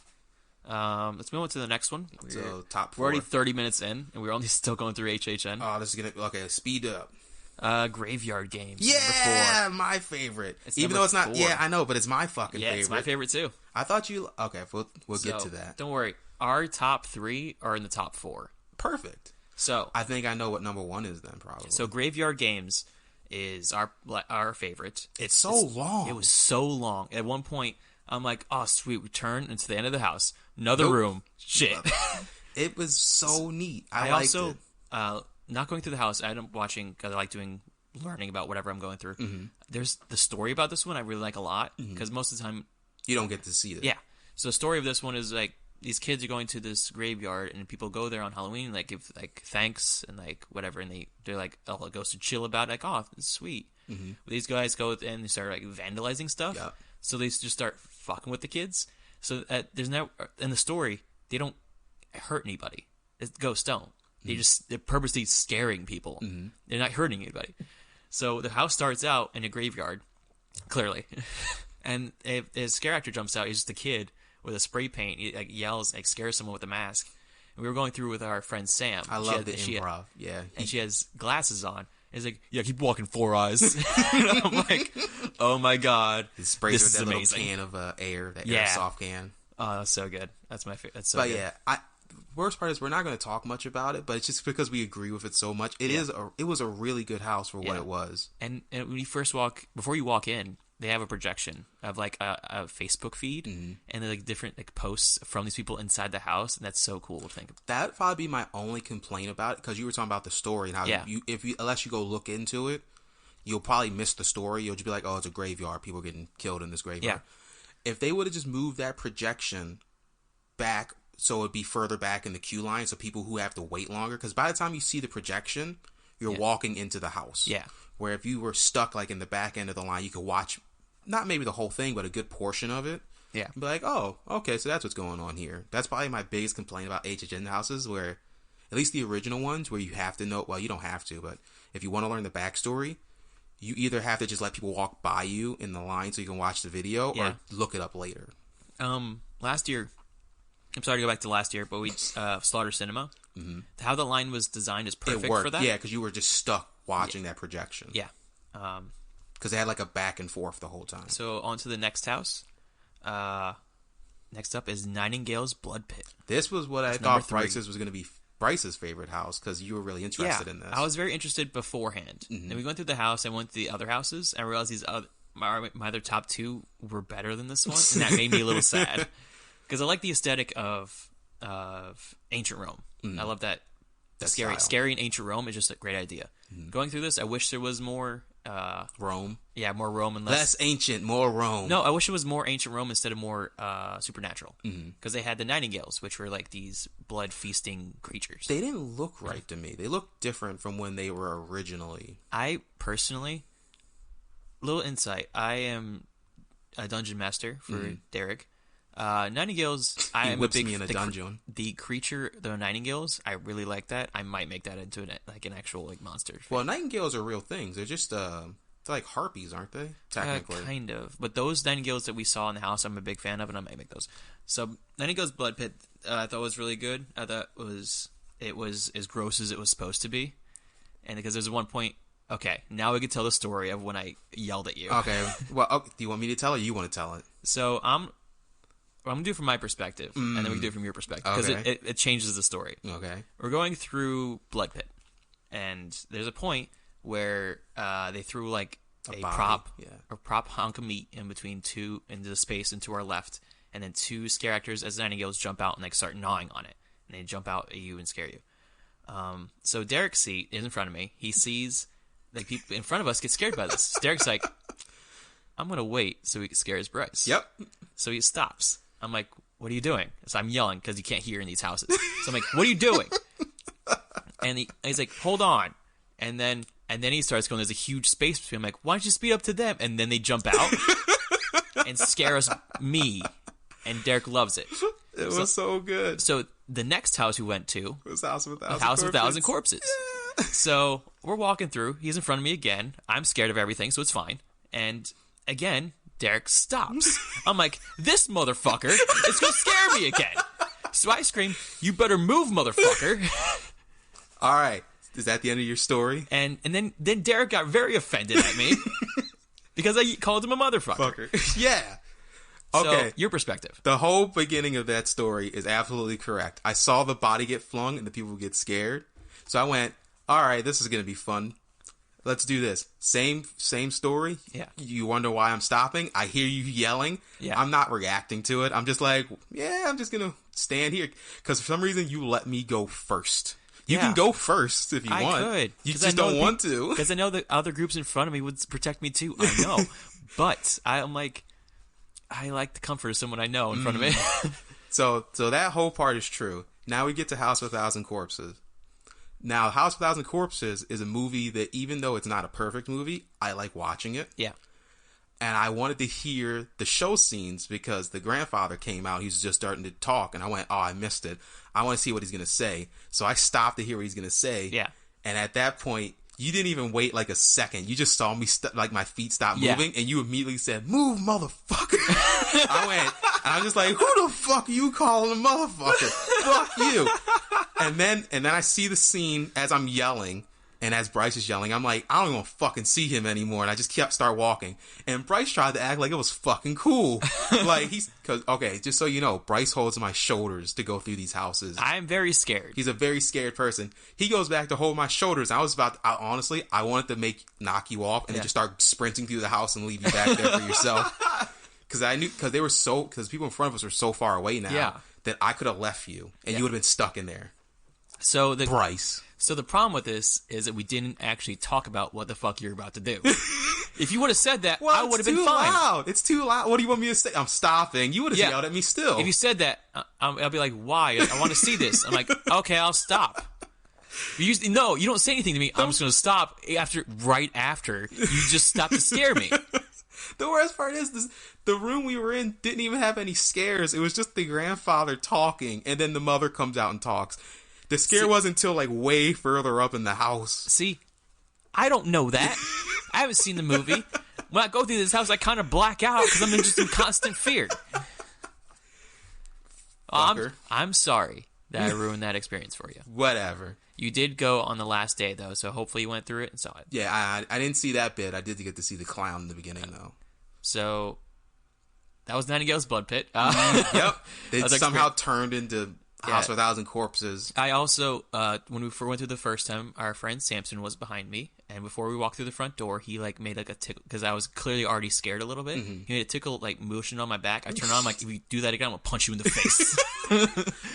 Yeah. Let's move on to the next one. So, top 4. We're already 30 minutes in, and we're only still going through HHN. Oh, this is going to... Okay, speed up. Graveyard Games. Yeah, my favorite. It's Even number though it's not. 4. Yeah, I know, but it's my fucking favorite. Yeah, it's my favorite too. I thought you. Okay, we'll get to that. Don't worry. Our top 3 are in the top 4. Perfect. So I think I know what number 1 is then, probably. So Graveyard Games is our favorite. It's so long. It was so long. At one point, I'm like, oh, sweet. We turn into the end of the house. Another room. Shit. It was so neat. I liked also, it. Not going through the house, I ended up watching, because I like learning about whatever I'm going through. Mm-hmm. There's the story about this one I really like a lot, because most of the time... You don't get to see it. Yeah. So the story of this one is, like, these kids are going to this graveyard, and people go there on Halloween, like, give, like, thanks, and, like, whatever, and they're like, oh, it goes to chill about it, like, oh, it's sweet. Mm-hmm. These guys go and they start, like, vandalizing stuff. Yep. So they just start fucking with the kids. So there's no... In the story, they don't hurt anybody. Ghosts don't. They're purposely scaring people. Mm-hmm. They're not hurting anybody. So the house starts out in a graveyard, clearly. And a scare actor jumps out. He's just a kid with a spray paint. He like yells, like scares someone with a mask. And we were going through with our friend Sam. I love the improv. Yeah. And she has glasses on. He's like, yeah, keep walking, 4 eyes. And I'm like, oh my god, he sprays with that little can of air, that airsoft can. Oh, that's so good. That's my favorite. That's so but good. Yeah, worst part is we're not going to talk much about it, but it's just because we agree with it so much. It was a really good house for what it was. And when you before you walk in, they have a projection of like a Facebook feed, and then like different like posts from these people inside the house, and that's so cool to think about. That'd probably be my only complaint about it, because you were talking about the story and how unless you go look into it, you'll probably miss the story. You'll just be like, oh, it's a graveyard. People are getting killed in this graveyard. Yeah. If they would have just moved that projection back so it'd be further back in the queue line, so people who have to wait longer, because by the time you see the projection, you're walking into the house. Yeah. Where if you were stuck like in the back end of the line, you could watch not maybe the whole thing, but a good portion of it. Yeah. Be like, oh, okay, so that's what's going on here. That's probably my biggest complaint about HHN houses, where at least the original ones, where you have to know, well, you don't have to, but if you want to learn the backstory, you either have to just let people walk by you in the line so you can watch the video, or look it up later. Last year, I'm sorry to go back to last year, but we Slaughter Cinema. Mm-hmm. How the line was designed is perfect for that. Yeah, because you were just stuck watching that projection. Yeah. Because they had like a back and forth the whole time. So on to the next house. Next up is Nightingale's Blood Pit. This was what I thought Bryce's was going to be Bryce's favorite house, because you were really interested in this. I was very interested beforehand. Mm-hmm. And we went through the house, I went to the other houses, and I realized these my other top 2 were better than this one, and that made me a little sad. Because I like the aesthetic of ancient Rome. I love that. Scary in ancient Rome is just a great idea. Going through this, I wish there was more Rome. Yeah, more Rome and less ancient, more Rome. No, I wish it was more ancient Rome instead of more supernatural. Because they had the Nightingales, which were like these blood feasting creatures. They didn't look right to me. They looked different from when they were originally. I personally, little insight. I am a dungeon master for Derek. Nightingales, I am a big me in a dungeon. The creature, the Nightingales, I really like that. I might make that into an actual like monster. Well, Nightingales are real things. They're just they're like harpies, aren't they? Technically, kind of. But those Nightingales that we saw in the house, I'm a big fan of, and I might make those. So Nightingale's Blood Pit, I thought was really good. I thought it was as gross as it was supposed to be, and because there's one point. Okay, now we can tell the story of when I yelled at you. Okay, well, do you want me to tell it, or you want to tell it? So I'm going to do it from my perspective, and then we can do it from your perspective, because it changes the story. Okay. We're going through Blood Pit, and there's a point where they threw like a prop hunk of meat in between two into the space and to our left, and then 2 scare actors as Nightingales jump out and like start gnawing on it, and they jump out at you and scare you. So Derek's seat is in front of me. He sees like people in front of us get scared by this. Derek's like, I'm going to wait so he can scare his Bryce. Yep. So he stops. I'm like, what are you doing? So I'm yelling because you can't hear in these houses. So I'm like, what are you doing? And he's like, hold on. And then he starts going, there's a huge space between. I'm like, why don't you speed up to them? And then they jump out and scare me. And Derek loves it. It was so good. So the next house we went to was House of a Thousand Corpses. Yeah. So we're walking through. He's in front of me again. I'm scared of everything, so it's fine. And again, Derek stops. I'm like, this motherfucker is going to scare me again. So I scream, you better move, motherfucker. All right. Is that the end of your story? And then Derek got very offended at me because I called him a motherfucker. Yeah. Okay. So, your perspective. The whole beginning of that story is absolutely correct. I saw the body get flung and the people get scared. So I went, all right, this is going to be fun. Let's do this. Same story. Yeah. You wonder why I'm stopping. I hear you yelling. Yeah. I'm not reacting to it. I'm just like, yeah, I'm just going to stand here. Because for some reason, you let me go first. You can go first if you want. I could. You just don't want to. Because I know the other groups in front of me would protect me too. I know. But I'm like, I like the comfort of someone I know in front of me. So that whole part is true. Now we get to House of a Thousand Corpses. Now, House of a Thousand Corpses is a movie that, even though it's not a perfect movie, I like watching it. Yeah. And I wanted to hear the show scenes because the grandfather came out. He was just starting to talk. And I went, oh, I missed it. I want to see what he's going to say. So I stopped to hear what he's going to say. Yeah. And at that point, you didn't even wait like a second. You just saw me, like my feet stop moving. And you immediately said, move, motherfucker. I went, and I'm just like, who the fuck are you calling a motherfucker? Fuck you. And then I see the scene as I'm yelling. And as Bryce is yelling, I'm like, I don't even fucking see him anymore. And I just start walking. And Bryce tried to act like it was fucking cool. Like, just so you know, Bryce holds my shoulders to go through these houses. I'm very scared. He's a very scared person. He goes back to hold my shoulders. Honestly, I wanted to knock you off and then just start sprinting through the house and leave you back there for yourself. Because people in front of us were so far away now that I could have left you and you would have been stuck in there. Bryce. So the problem with this is that we didn't actually talk about what the fuck you're about to do. If you would have said that, I would have been fine. Loud. It's too loud. What do you want me to say? I'm stopping. You would have yelled at me still. If you said that, I'll be like, why? I want to see this. I'm like, okay, I'll stop. You don't say anything to me. I'm just going to stop right after you just stop to scare me. The worst part is the room we were in didn't even have any scares. It was just the grandfather talking, and then the mother comes out and talks. The scare wasn't until like way further up in the house. See, I don't know that. I haven't seen the movie. When I go through this house, I kind of black out because I'm just in constant fear. I'm sorry that I ruined that experience for you. Whatever. You did go on the last day, though, so hopefully you went through it and saw it. Yeah, I didn't see that bit. I did get to see the clown in the beginning, though. So, that was Nightingale's blood pit. Yep. They somehow turned into House of a Thousand Corpses. I also, when we went through the first time, our friend Samson was behind me, and before we walked through the front door, he made a tickle, because I was clearly already scared a little bit. Mm-hmm. He made a tickle motion on my back. I turned on, if you do that again, I'm gonna punch you in the face.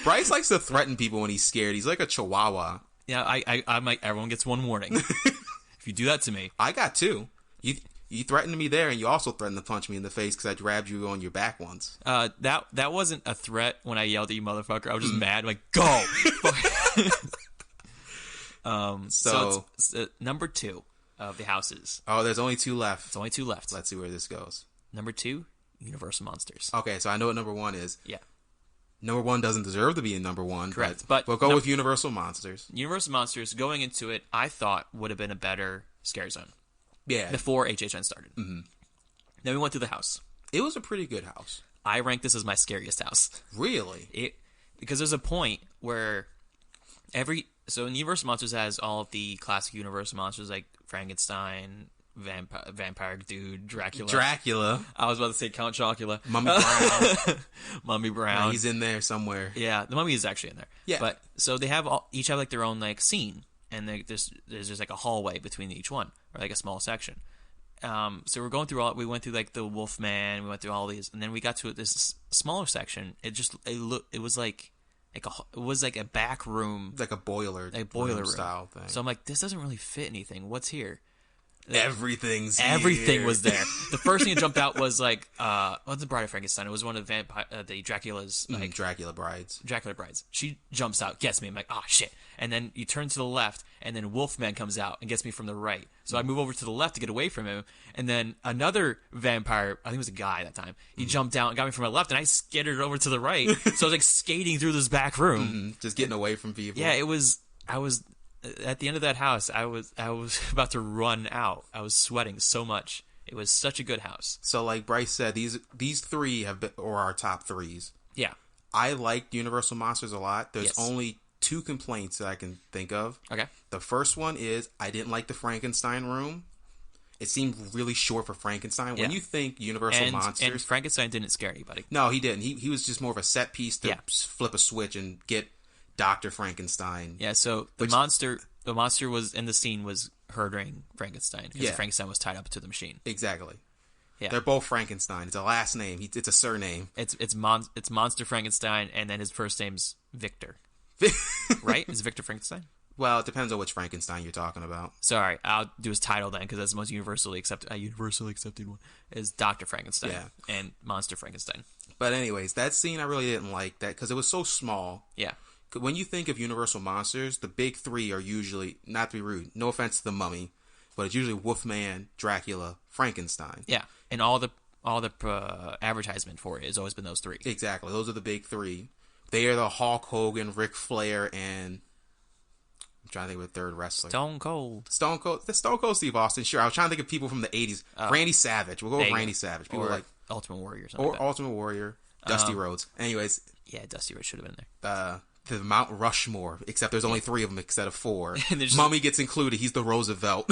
Bryce likes to threaten people when he's scared. He's like a chihuahua. Yeah, I'm like, everyone gets one warning. If you do that to me. I got two. You threatened me there, and you also threatened to punch me in the face because I grabbed you on your back once. That wasn't a threat when I yelled at you, motherfucker. I was just mad. I'm like, go! So it's number 2 of the houses. Oh, there's only 2 left. It's only 2 left. Let's see where this goes. Number 2, Universal Monsters. Okay, so I know what number 1 is. Yeah. Number 1 doesn't deserve to be in number 1. Correct. But we'll go with Universal Monsters. Universal Monsters, going into it, I thought would have been a better scare zone. Yeah. Before HHN started. Mm-hmm. Then we went to the house. It was a pretty good house. I rank this as my scariest house. Really? Because there's a point where so Universal Monsters has all of the classic Universal monsters like Frankenstein, vampire dude, Dracula. I was about to say Count Chocula. Mummy Brown. Mummy Brown. Yeah, he's in there somewhere. Yeah, the mummy is actually in there. Yeah. But so they have each have their own scene, and there's just a hallway between each one, or a small section. So we're going through we went through the Wolfman, we went through all these, and then we got to this smaller section. It was like a back room, like a boiler room style thing. So I'm like, this doesn't really fit anything. What's here? Everything was there. The first thing that jumped out was what's the Bride of Frankenstein? It was one of the Dracula's Dracula brides. Dracula brides. She jumps out, gets me. I'm like, oh shit! And then you turn to the left, and then Wolfman comes out and gets me from the right. So I move over to the left to get away from him, and then another vampire, I think it was a guy at that time, he jumped out and got me from my left, and I skittered over to the right. So I was skating through this back room, just getting away from people. Yeah, I was. At the end of that house, I was about to run out. I was sweating so much. It was such a good house. So, like Bryce said, these 3 have been, or our top 3s. Yeah, I liked Universal Monsters a lot. There's only two complaints that I can think of. Okay. The first one is I didn't like the Frankenstein room. It seemed really short for Frankenstein. When you think Universal Monsters... And Frankenstein didn't scare anybody. No, he didn't. He was just more of a set piece to flip a switch and get Dr. Frankenstein. Yeah, so the monster was in the scene was herding Frankenstein. Because Frankenstein was tied up to the machine. Exactly. Yeah. They're both Frankenstein. It's a last name. It's a surname. It's Monster Frankenstein, and then his first name's Victor. Right? Is it Victor Frankenstein? Well, it depends on which Frankenstein you're talking about. Sorry, I'll do his title then, because that's the most universally accepted one, is Dr. Frankenstein and Monster Frankenstein. But anyways, that scene I really didn't like that because it was so small. Yeah. When you think of Universal Monsters, the big three are usually, not to be rude, no offense to the Mummy, but it's usually Wolfman, Dracula, Frankenstein. Yeah, and all the advertisement for it has always been those three. Exactly, those are the big three. They are the Hulk Hogan, Ric Flair, and I'm trying to think of a third wrestler. Stone Cold. Stone Cold Steve Austin. Sure, I was trying to think of people from the 80s. Randy Savage. We'll go with Randy Savage. People or like Ultimate Warrior. Or like Ultimate Warrior. Dusty Rhodes. Anyways. Yeah, Dusty Rhodes should have been there. The Mount Rushmore, except there's only 3 of them instead of 4. Mummy gets included. He's the Roosevelt.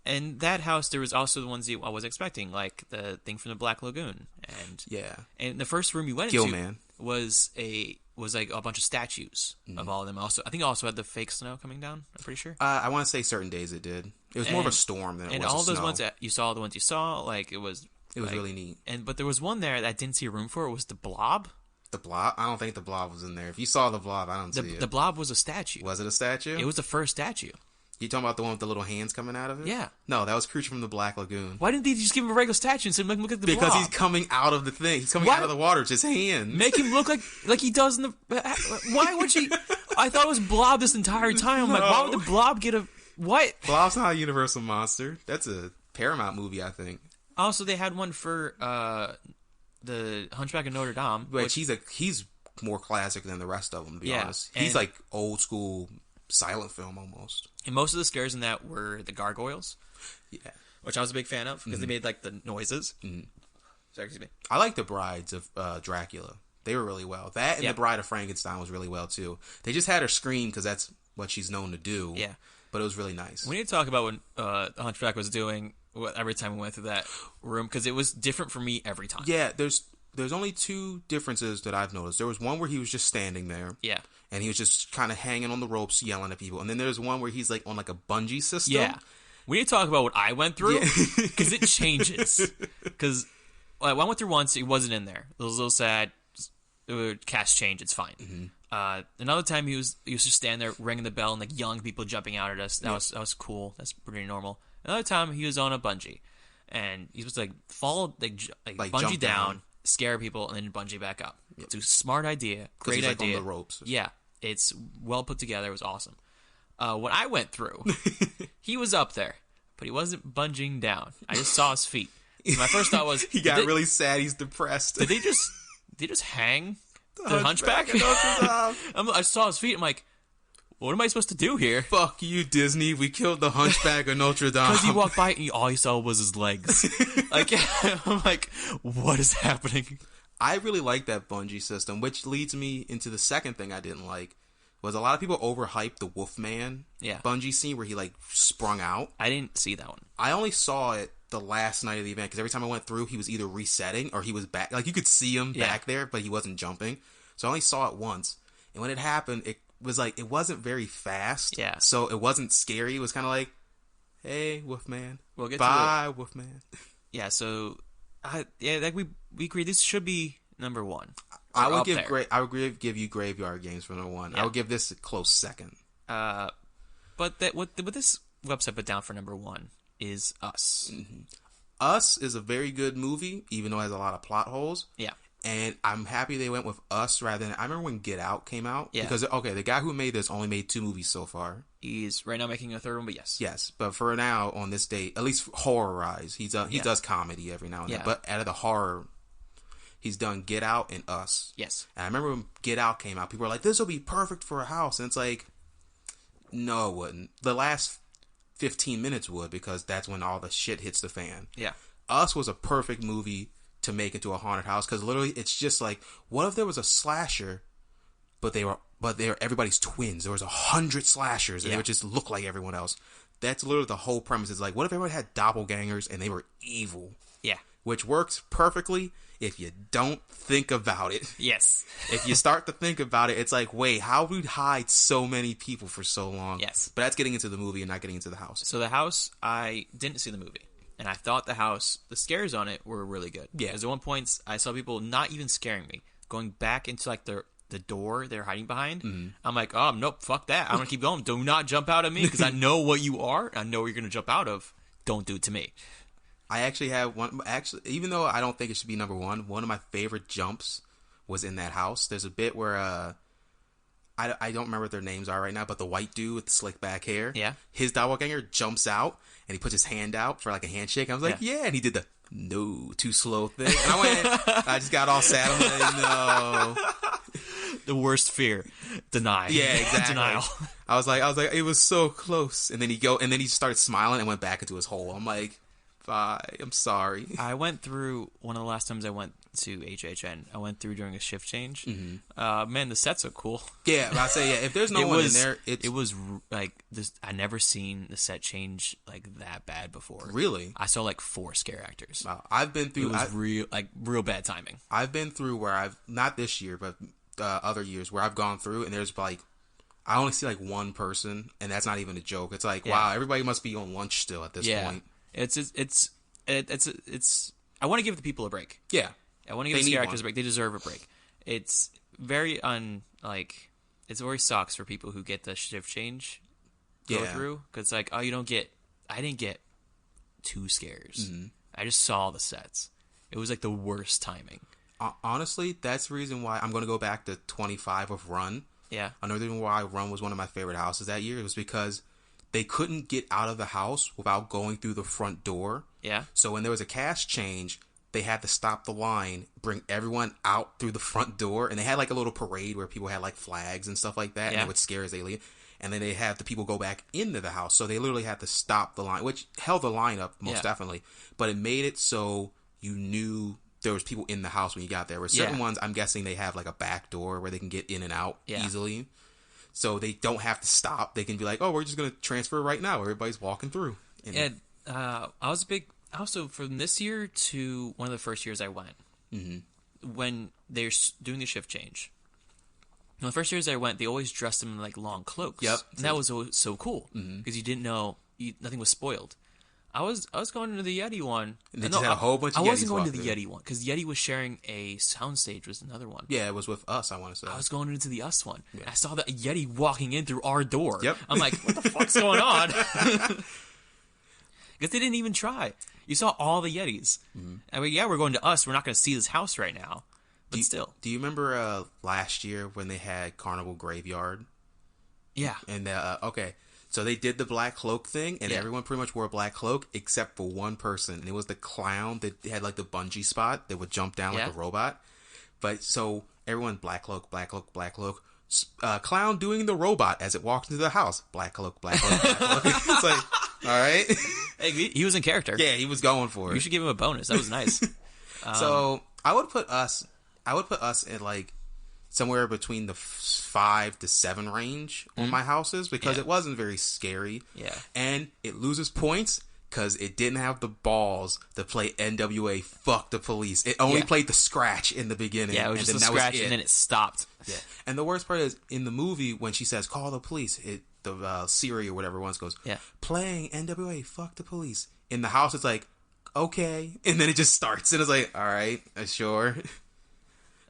And that house, there was also the ones I was expecting, like the thing from the Black Lagoon, and the first room you went into was like a bunch of statues of all of them. Also, I think it also had the fake snow coming down. I'm pretty sure. I want to say certain days it did. It was more of a storm than it was. And all those snow. ones that you saw, like it was really neat. But there was one there that I didn't see room for. It was the Blob. The Blob? I don't think the Blob was in there. If you saw the Blob, I don't see it. The Blob was a statue. Was it a statue? It was the first statue. You talking about the one with the little hands coming out of it? Yeah. No, that was Creature from the Black Lagoon. Why didn't they just give him a regular statue and say, look at the Blob? Because he's coming out of the thing. He's coming out of the water. It's his hands. Make him look like he does in the... Why would she... I thought it was Blob this entire time. I'm like, why would the Blob get a... What? Blob's not a Universal monster. That's a Paramount movie, I think. Also, they had one for the Hunchback of Notre Dame. Which he's more classic than the rest of them, to be honest. He's like old school silent film almost. And most of the scares in that were the gargoyles. Yeah. Which I was a big fan of because they made like the noises. Sorry, excuse me. I like the brides of Dracula. They were really well. That and the Bride of Frankenstein was really well too. They just had her scream because that's what she's known to do. Yeah. But it was really nice. We need to talk about when Hunchback was doing every time we went through that room because it was different for me every time. Yeah, there's only 2 differences that I've noticed. There was one where he was just standing there. Yeah. And he was just kind of hanging on the ropes, yelling at people. And then there's one where he's like on like a bungee system. Yeah. We need to talk about what I went through because it changes. Because I went through once, he wasn't in there. It was a little sad. Cast change, it's fine. Another time he was just standing there ringing the bell and like young people jumping out at us. That was cool. That's pretty normal. Another time he was on a bungee and he was like fall like bungee down, scare people, and then bungee back up. It's a smart idea, great he's, like, idea. on the ropes. Yeah, it's well put together. It was awesome. What I went through, he was up there, but he wasn't bunging down. I just saw his feet. So my first thought was he got really sad. He's depressed. Did they just hang the Hunchback? I saw his feet. I'm like, what am I supposed to do here? Fuck you, Disney. We killed the Hunchback of Notre Dame. Because he walked by and all he saw was his legs. Like, I'm like, what is happening? I really like that bungee system, which leads me into the second thing I didn't like. Was a lot of people overhyped the Wolfman bungee scene where he like sprung out. I didn't see that one. I only saw it the last night of the event because every time I went through, he was either resetting or he was back. Like you could see him back there, but he wasn't jumping. So I only saw it once. And when it happened, it was like, it wasn't very fast. Yeah. So it wasn't scary. It was kind of like, hey, Wolfman. We'll get Bye, Wolfman. Yeah, so, like we agree, this should be number 1. I would give you Graveyard Games for number 1. Yeah. I would give this a close second. But what this website put down for number 1 is Us. Mm-hmm. Us is a very good movie, even though it has a lot of plot holes. Yeah. And I'm happy they went with Us rather than... I remember when Get Out came out. Yeah. Because, okay, the guy who made this only made 2 movies so far. He's right now making a 3rd one, but yes. Yes, but for now, on this date, at least horror-wise, he does comedy every now and then. But out of the horror, he's done Get Out and Us. Yes. And I remember when Get Out came out, people were like, this will be perfect for a house. And it's like, no, it wouldn't. The last 15 minutes would, because that's when all the shit hits the fan. Yeah. Us was a perfect movie to make into a haunted house, because literally it's just like, what if there was a slasher, but they were everybody's twins. There was 100 slashers, and Yeah. they would just look like everyone else. That's literally the whole premise. It's like, what if everyone had doppelgangers and they were evil? Yeah. Which works perfectly if you don't think about it. Yes. If you start to think about it, it's like, wait, how would we hide so many people for so long? Yes. But that's getting into the movie and not getting into the house. So the house, I didn't see the movie. And I thought the scares on it were really good. Yeah. Because at one point, I saw people not even scaring me. Going back into like the door they're hiding behind. Mm-hmm. I'm like, oh, nope, fuck that. I'm going to keep going. Do not jump out at me because I know what you are. I know what you're going to jump out of. Don't do it to me. I actually have one. Actually, even though I don't think it should be number one of my favorite jumps was in that house. There's a bit where I don't remember what their names are right now, but the white dude with the slick back hair, yeah, his doppelganger jumps out and he puts his hand out for like a handshake. I was like, yeah, and he did the no too slow thing. And I just got all sad. I'm like, no. The worst fear, deny. Yeah, exactly. Denial. I was like, it was so close, and then he started smiling and went back into his hole. I'm like, bye. I'm sorry. I went through one of the last times I went to HHN. I went through during a shift change. Mm-hmm. Man, the sets are cool. Yeah, I say if there's no one in there, it was like this. I never seen the set change like that bad before. Really, I saw like 4 scare actors. Wow. I've been through. It was real bad timing. I've been through where I've not this year, but other years where I've gone through and there's like I only see like one person, and that's not even a joke. It's like wow, everybody must be on lunch still at this point. It's. I want to give the people a break. Yeah. I want to give the scare actors a break. They deserve a break. It's very it very sucks for people who get the shift change go through, because it's like, oh, I didn't get 2 scares. Mm-hmm. I just saw the sets. It was like the worst timing. Honestly, that's the reason why I'm going to go back to 25 of Run. Yeah. Another reason why Run was one of my favorite houses that year was because they couldn't get out of the house without going through the front door. Yeah. So when there was a cast change, they had to stop the line, bring everyone out through the front door, and they had like a little parade where people had like flags and stuff like that, and they would scare as they leave. And then they have the people go back into the house, so they literally had to stop the line, which held the line up most definitely. But it made it so you knew there was people in the house when you got there. Where certain ones, I'm guessing they have like a back door where they can get in and out easily. So they don't have to stop. They can be like, oh, we're just going to transfer right now. Everybody's walking through. And I was a big... Also, from this year to one of the first years I went, when they're doing the shift change, the first years I went, they always dressed them in like long cloaks. Yep. And that was so cool because you didn't know... nothing was spoiled. I was going into the Yeti one. And they just had a whole bunch of Yetis. I wasn't going to the Yeti one because Yeti was sharing a soundstage with another one. Yeah, it was with us, I want to say. I was going into the us one. Yeah. I saw the Yeti walking in through our door. Yep. I'm like, what the fuck's going on? Because they didn't even try. You saw all the Yetis. Mm-hmm. I mean, yeah, we're going to us. We're not going to see this house right now. But still. Do you remember last year when they had Carnival Graveyard? Yeah. And, okay. So they did the black cloak thing, and everyone pretty much wore a black cloak except for one person. And it was the clown that had like the bungee spot that would jump down like a robot. But so everyone, black cloak, black cloak, black cloak. Clown doing the robot as it walked into the house. Black cloak, black cloak, black cloak. It's like, all right. Hey, he was in character. Yeah, he was going for it. You should give him a bonus. That was nice. So I would put us at like somewhere between the 5 to 7 range on my houses because it wasn't very scary. Yeah. And it loses points because it didn't have the balls to play NWA Fuck the Police. It only played the scratch in the beginning. Yeah, it was just a scratch and then it stopped. Yeah. And the worst part is in the movie when she says call the police, the Siri or whatever once goes, playing NWA Fuck the Police. In the house it's like, okay. And then it just starts and it's like, all right, sure.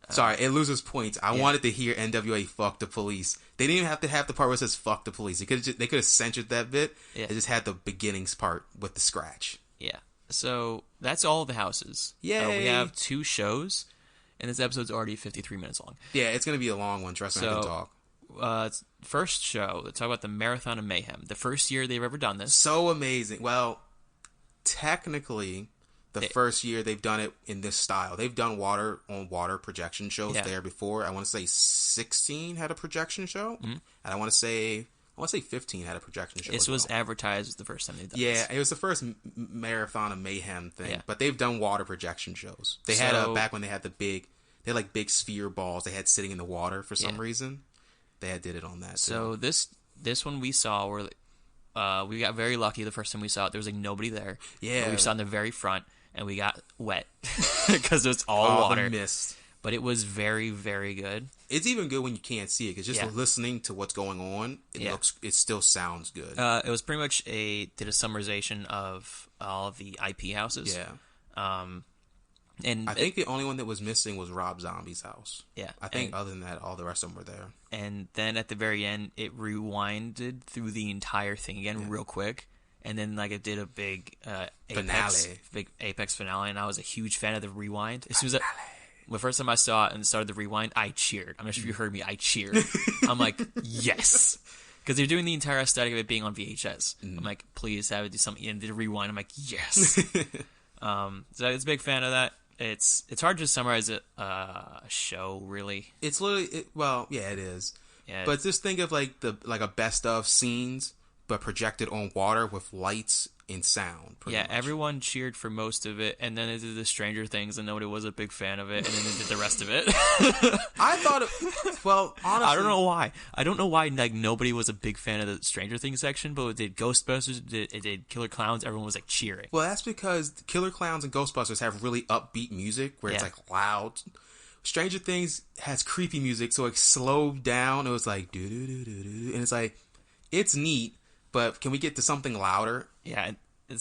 Sorry, it loses points. I wanted to hear NWA Fuck the Police. They didn't even have to have the part where it says Fuck the Police. They could have censored that bit. Yeah. They just had the beginnings part with the scratch. Yeah. So that's all the houses. Yay. We have 2 shows, and this episode's already 53 minutes long. Yeah, it's going to be a long one. Trust me, I can talk. First show, let's talk about the Marathon of Mayhem. The first year they've ever done this. So amazing. Well, technically... The first year they've done it in this style. They've done water projection shows there before. I want to say 16 had a projection show, and I want to say 15 had a projection show. This was advertised the first time they've done this. Yeah, it was the first Marathon of Mayhem thing, but they've done water projection shows. They had back when they had the They had like big sphere balls they had sitting in the water for some reason. They had did it on that. So too. this one we saw where we got very lucky the first time we saw it. There was like nobody there. Yeah, we saw in the very front, and we got wet because it was all water. The mist. But it was very, very good. It's even good when you can't see it because just listening to what's going on, it still sounds good. It was pretty much did a summarization of all of the IP houses. Yeah. And I think the only one that was missing was Rob Zombie's house. Yeah. I think other than that, all the rest of them were there. And then at the very end, it rewinded through the entire thing again real quick. And then like it did a big Apex finale, and I was a huge fan of the rewind. As soon as the first time I saw it and started the rewind, I cheered. I'm not sure if you heard me. I cheered. I'm like, yes. Because they're doing the entire aesthetic of it being on VHS. I'm like, please have it do something. And did a rewind. I'm like, yes. So it's a big fan of that. It's hard to summarize a show, really. It's literally, it is. Yeah, but just think of like a best of scenes, but projected on water with lights and sound. Yeah, everyone cheered for most of it, and then they did the Stranger Things, and nobody was a big fan of it, and then they did the rest of it. I thought honestly, I don't know why. I don't know why like nobody was a big fan of the Stranger Things section, but it did Ghostbusters, it did Killer Clowns, everyone was like cheering. Well, that's because Killer Clowns and Ghostbusters have really upbeat music, where it's like loud. Stranger Things has creepy music, so it slowed down. It was like do do do do do, and it's like it's neat. But can we get to something louder? Yeah, and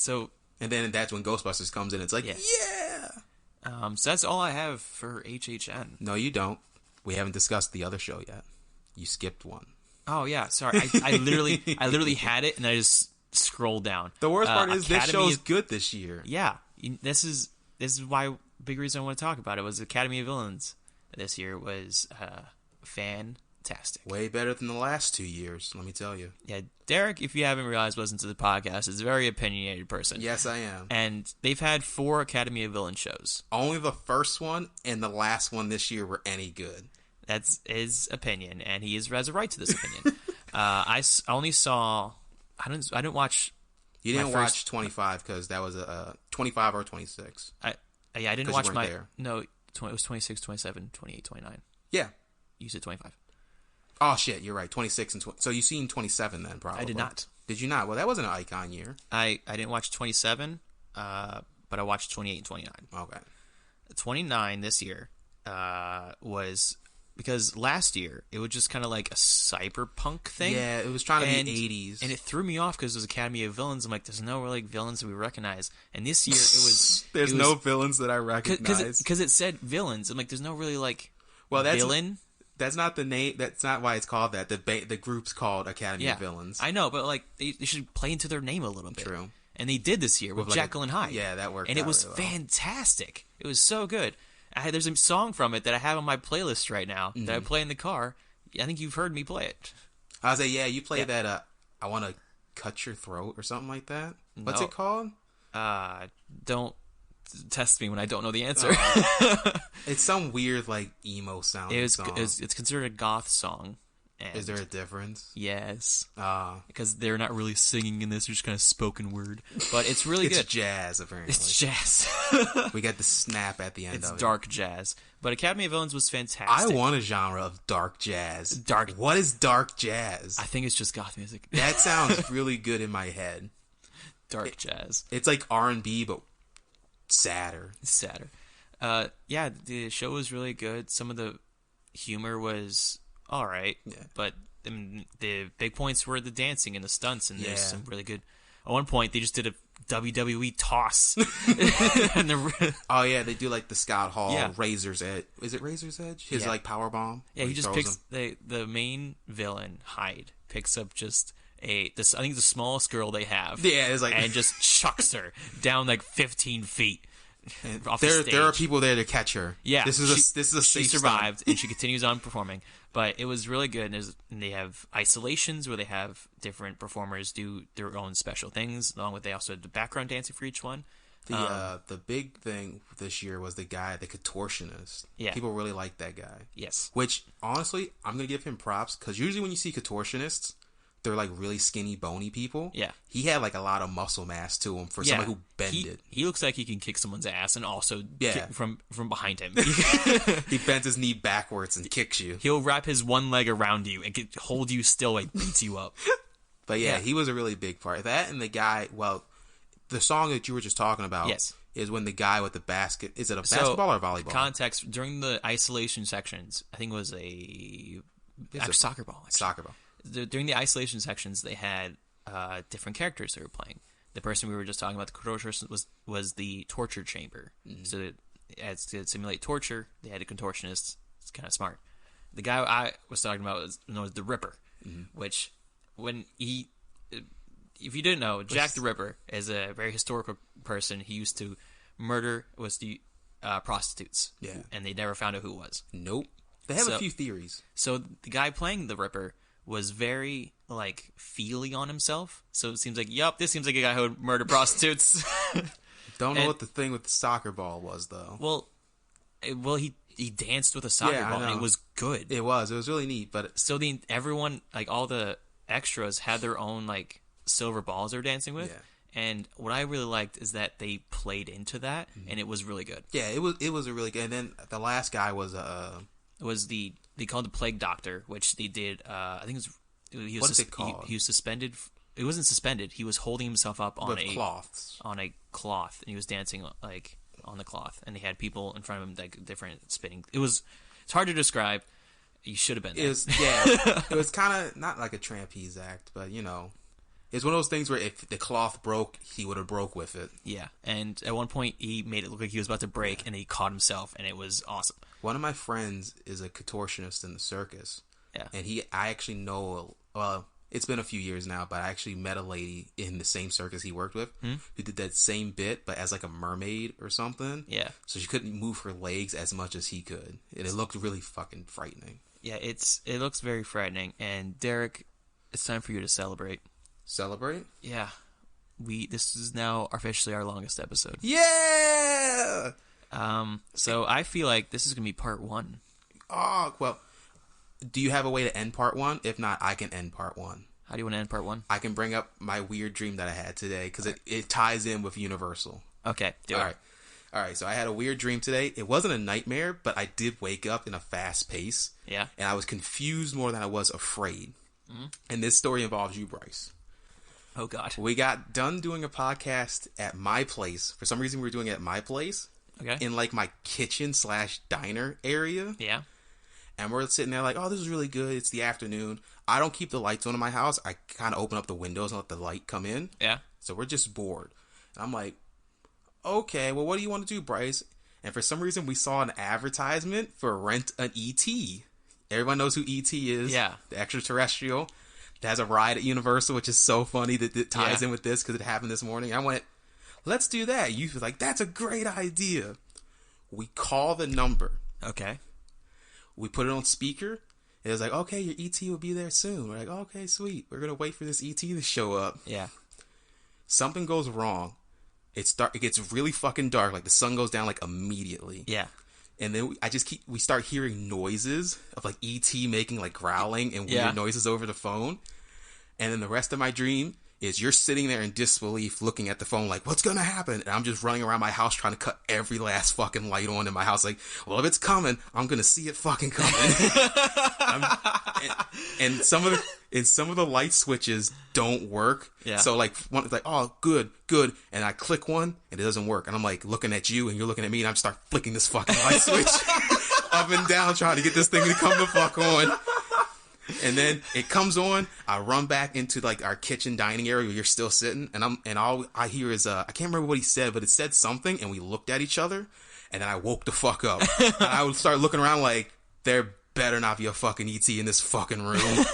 then that's when Ghostbusters comes in. It's like, yeah. So that's all I have for HHN. No, you don't. We haven't discussed the other show yet. You skipped one. Oh yeah, sorry. I literally had it, and I just scrolled down. The worst part is this show's good this year. Yeah, this is why big reason I want to talk about it was Academy of Villains this year was fantastic. Way better than the last 2 years, let me tell you. Yeah, Derek, if you haven't realized, listen to the podcast, is a very opinionated person. Yes, I am. And they've had 4 Academy of Villain shows. Only the first one and the last one this year were any good. That's his opinion, and he has a right to this opinion. I only saw... I didn't watch... You didn't watch 25 because that was a 25 or 26. I didn't watch my... There. No, it was 26, 27, 28, 29. Yeah. You said 25. Oh, shit, you're right. 26 and 20. So you've seen 27 then, probably. I did not. Did you not? Well, that wasn't an icon year. I didn't watch 27, but I watched 28 and 29. Okay. 29 this year was... Because last year, it was just kind of like a cyberpunk thing. Yeah, it was trying to be 80s. And it threw me off because it was Academy of Villains. I'm like, there's no really villains that we recognize. And this year, it was... There's no villains that I recognize. Because it said villains. I'm like, there's no really, villain. That's not the name. That's not why it's called that. The group's called Academy of Villains. I know, but, they should play into their name a little bit. True. And they did this year with Jekyll and Hyde. Yeah, that worked And it was really well. fantastic. It was so good. There's a song from it that I have on my playlist right now that I play in the car. I think you've heard me play it. I was like, yeah, you play that, I Want to Cut Your Throat or something like that? What's it called? Don't test me when I don't know the answer. It's some weird, emo sounding song. It's considered a goth song. And is there a difference? Yes. Because they're not really singing in this, they're just kind of spoken word. But it's really good. It's jazz, apparently. It's jazz. We got the snap at the end of it. It's dark jazz. But Academy of Villains was fantastic. I want a genre of dark jazz. What is dark jazz? I think it's just goth music. That sounds really good in my head. Dark jazz. It's like R&B, but sadder. Sadder. Yeah, the show was really good. Some of the humor was... all right, but the big points were the dancing and the stunts, and there's some really good. At one point, they just did a WWE toss. And oh yeah, they do the Scott Hall Razor's Edge. Is it Razor's Edge? His power bomb. Yeah, he just picks the main villain Hyde picks up just I think the smallest girl they have. Yeah, it's and just chucks her down 15 feet. There are people there to catch her. Yeah, this is a she survived and she continues on performing. But it was really good. And they have isolations where they have different performers do their own special things, along with they also did the background dancing for each one. The big thing this year was the contortionist. Yeah, people really like that guy. Yes, which honestly, I'm gonna give him props because usually when you see contortionists, they're like really skinny, bony people. Yeah. He had like a lot of muscle mass to him for somebody who bended. He looks like he can kick someone's ass and also kick from behind him. He bends his knee backwards and kicks you. He'll wrap his one leg around you and hold you still and beats you up. But yeah, he was a really big part of that. And the guy, the song that you were just talking about is when the guy with the basket, is it a basketball or volleyball? Context, during the isolation sections, I think it was a soccer ball. Soccer ball. During the isolation sections, they had different characters they were playing. The person we were just talking about, the contortionist, was the torture chamber. Mm-hmm. So to simulate torture, they had a contortionist. It's kind of smart. The guy I was talking about was known as the Ripper, which if you didn't know, Jack the Ripper is a very historical person. He used to murder prostitutes. Yeah. And they never found out who it was. Nope. They have a few theories. So the guy playing the Ripper was very, feely on himself. So it seems like, this seems like a guy who would murder prostitutes. Don't know what the thing with the soccer ball was, though. Well, he danced with a soccer ball, and it was good. It was really neat, but... So everyone, all the extras had their own, silver balls they were dancing with. Yeah. And what I really liked is that they played into that, and it was really good. Yeah, it was a really good... And then the last guy was... It was they called the Plague Doctor, which they did. I think he was. What is it called? He was suspended. It wasn't suspended. He was holding himself up on cloths. On a cloth, and he was dancing on the cloth, and they had people in front of him different spinning. It's hard to describe. You should have been there. It was kind of not like a trapeze act, but it's one of those things where if the cloth broke, he would have broke with it. Yeah, and at one point he made it look like he was about to break, and he caught himself, and it was awesome. One of my friends is a contortionist in the circus. Yeah. And I actually know, it's been a few years now, but I actually met a lady in the same circus he worked with who did that same bit, but as a mermaid or something. Yeah. So she couldn't move her legs as much as he could. And it looked really fucking frightening. Yeah, it looks very frightening. And Derek, it's time for you to celebrate. Celebrate? Yeah. This is now officially our longest episode. Yeah! So I feel like this is going to be part 1. Oh, well, do you have a way to end part 1? If not, I can end part 1. How do you want to end part 1? I can bring up my weird dream that I had today, because it ties in with Universal. Okay, do it. All right, so I had a weird dream today. It wasn't a nightmare, but I did wake up in a fast pace. Yeah. And I was confused more than I was afraid. Mm-hmm. And this story involves you, Bryce. Oh, God. We got done doing a podcast at my place. For some reason, we were doing it at my place. Okay. In my kitchen/diner area. Yeah. And we're sitting there oh, this is really good. It's the afternoon. I don't keep the lights on in my house. I kind of open up the windows and let the light come in. Yeah. So we're just bored. And I'm like, okay, well, what do you want to do, Bryce? And for some reason, we saw an advertisement for rent an E.T. Everyone knows who E.T. is. Yeah. The extraterrestrial. That has a ride at Universal, which is so funny that it ties in with this because it happened this morning. I went, let's do that. You was like, that's a great idea. We call the number. Okay. We put it on speaker. It was like, okay, your ET will be there soon. We're like, okay, sweet. We're going to wait for this ET to show up. Yeah. Something goes wrong. It gets really fucking dark. The sun goes down immediately. Yeah. And then we start hearing noises of ET making growling and weird noises over the phone. And then the rest of my dream is you're sitting there in disbelief looking at the phone what's going to happen? And I'm just running around my house trying to cut every last fucking light on in my house. Well, if it's coming, I'm going to see it fucking coming. and some of the light switches don't work. Yeah. So one is oh, good. And I click one and it doesn't work. And I'm looking at you and you're looking at me and I just start flicking this fucking light switch up and down trying to get this thing to come the fuck on. And then it comes on. I run back into our kitchen dining area where you're still sitting, and all I hear is I can't remember what he said, but it said something, and we looked at each other, and then I woke the fuck up. And I would start looking around there better not be a fucking ET in this fucking room.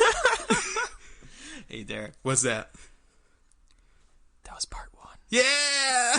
Hey, Derek. What's that? That was part 1. Yeah.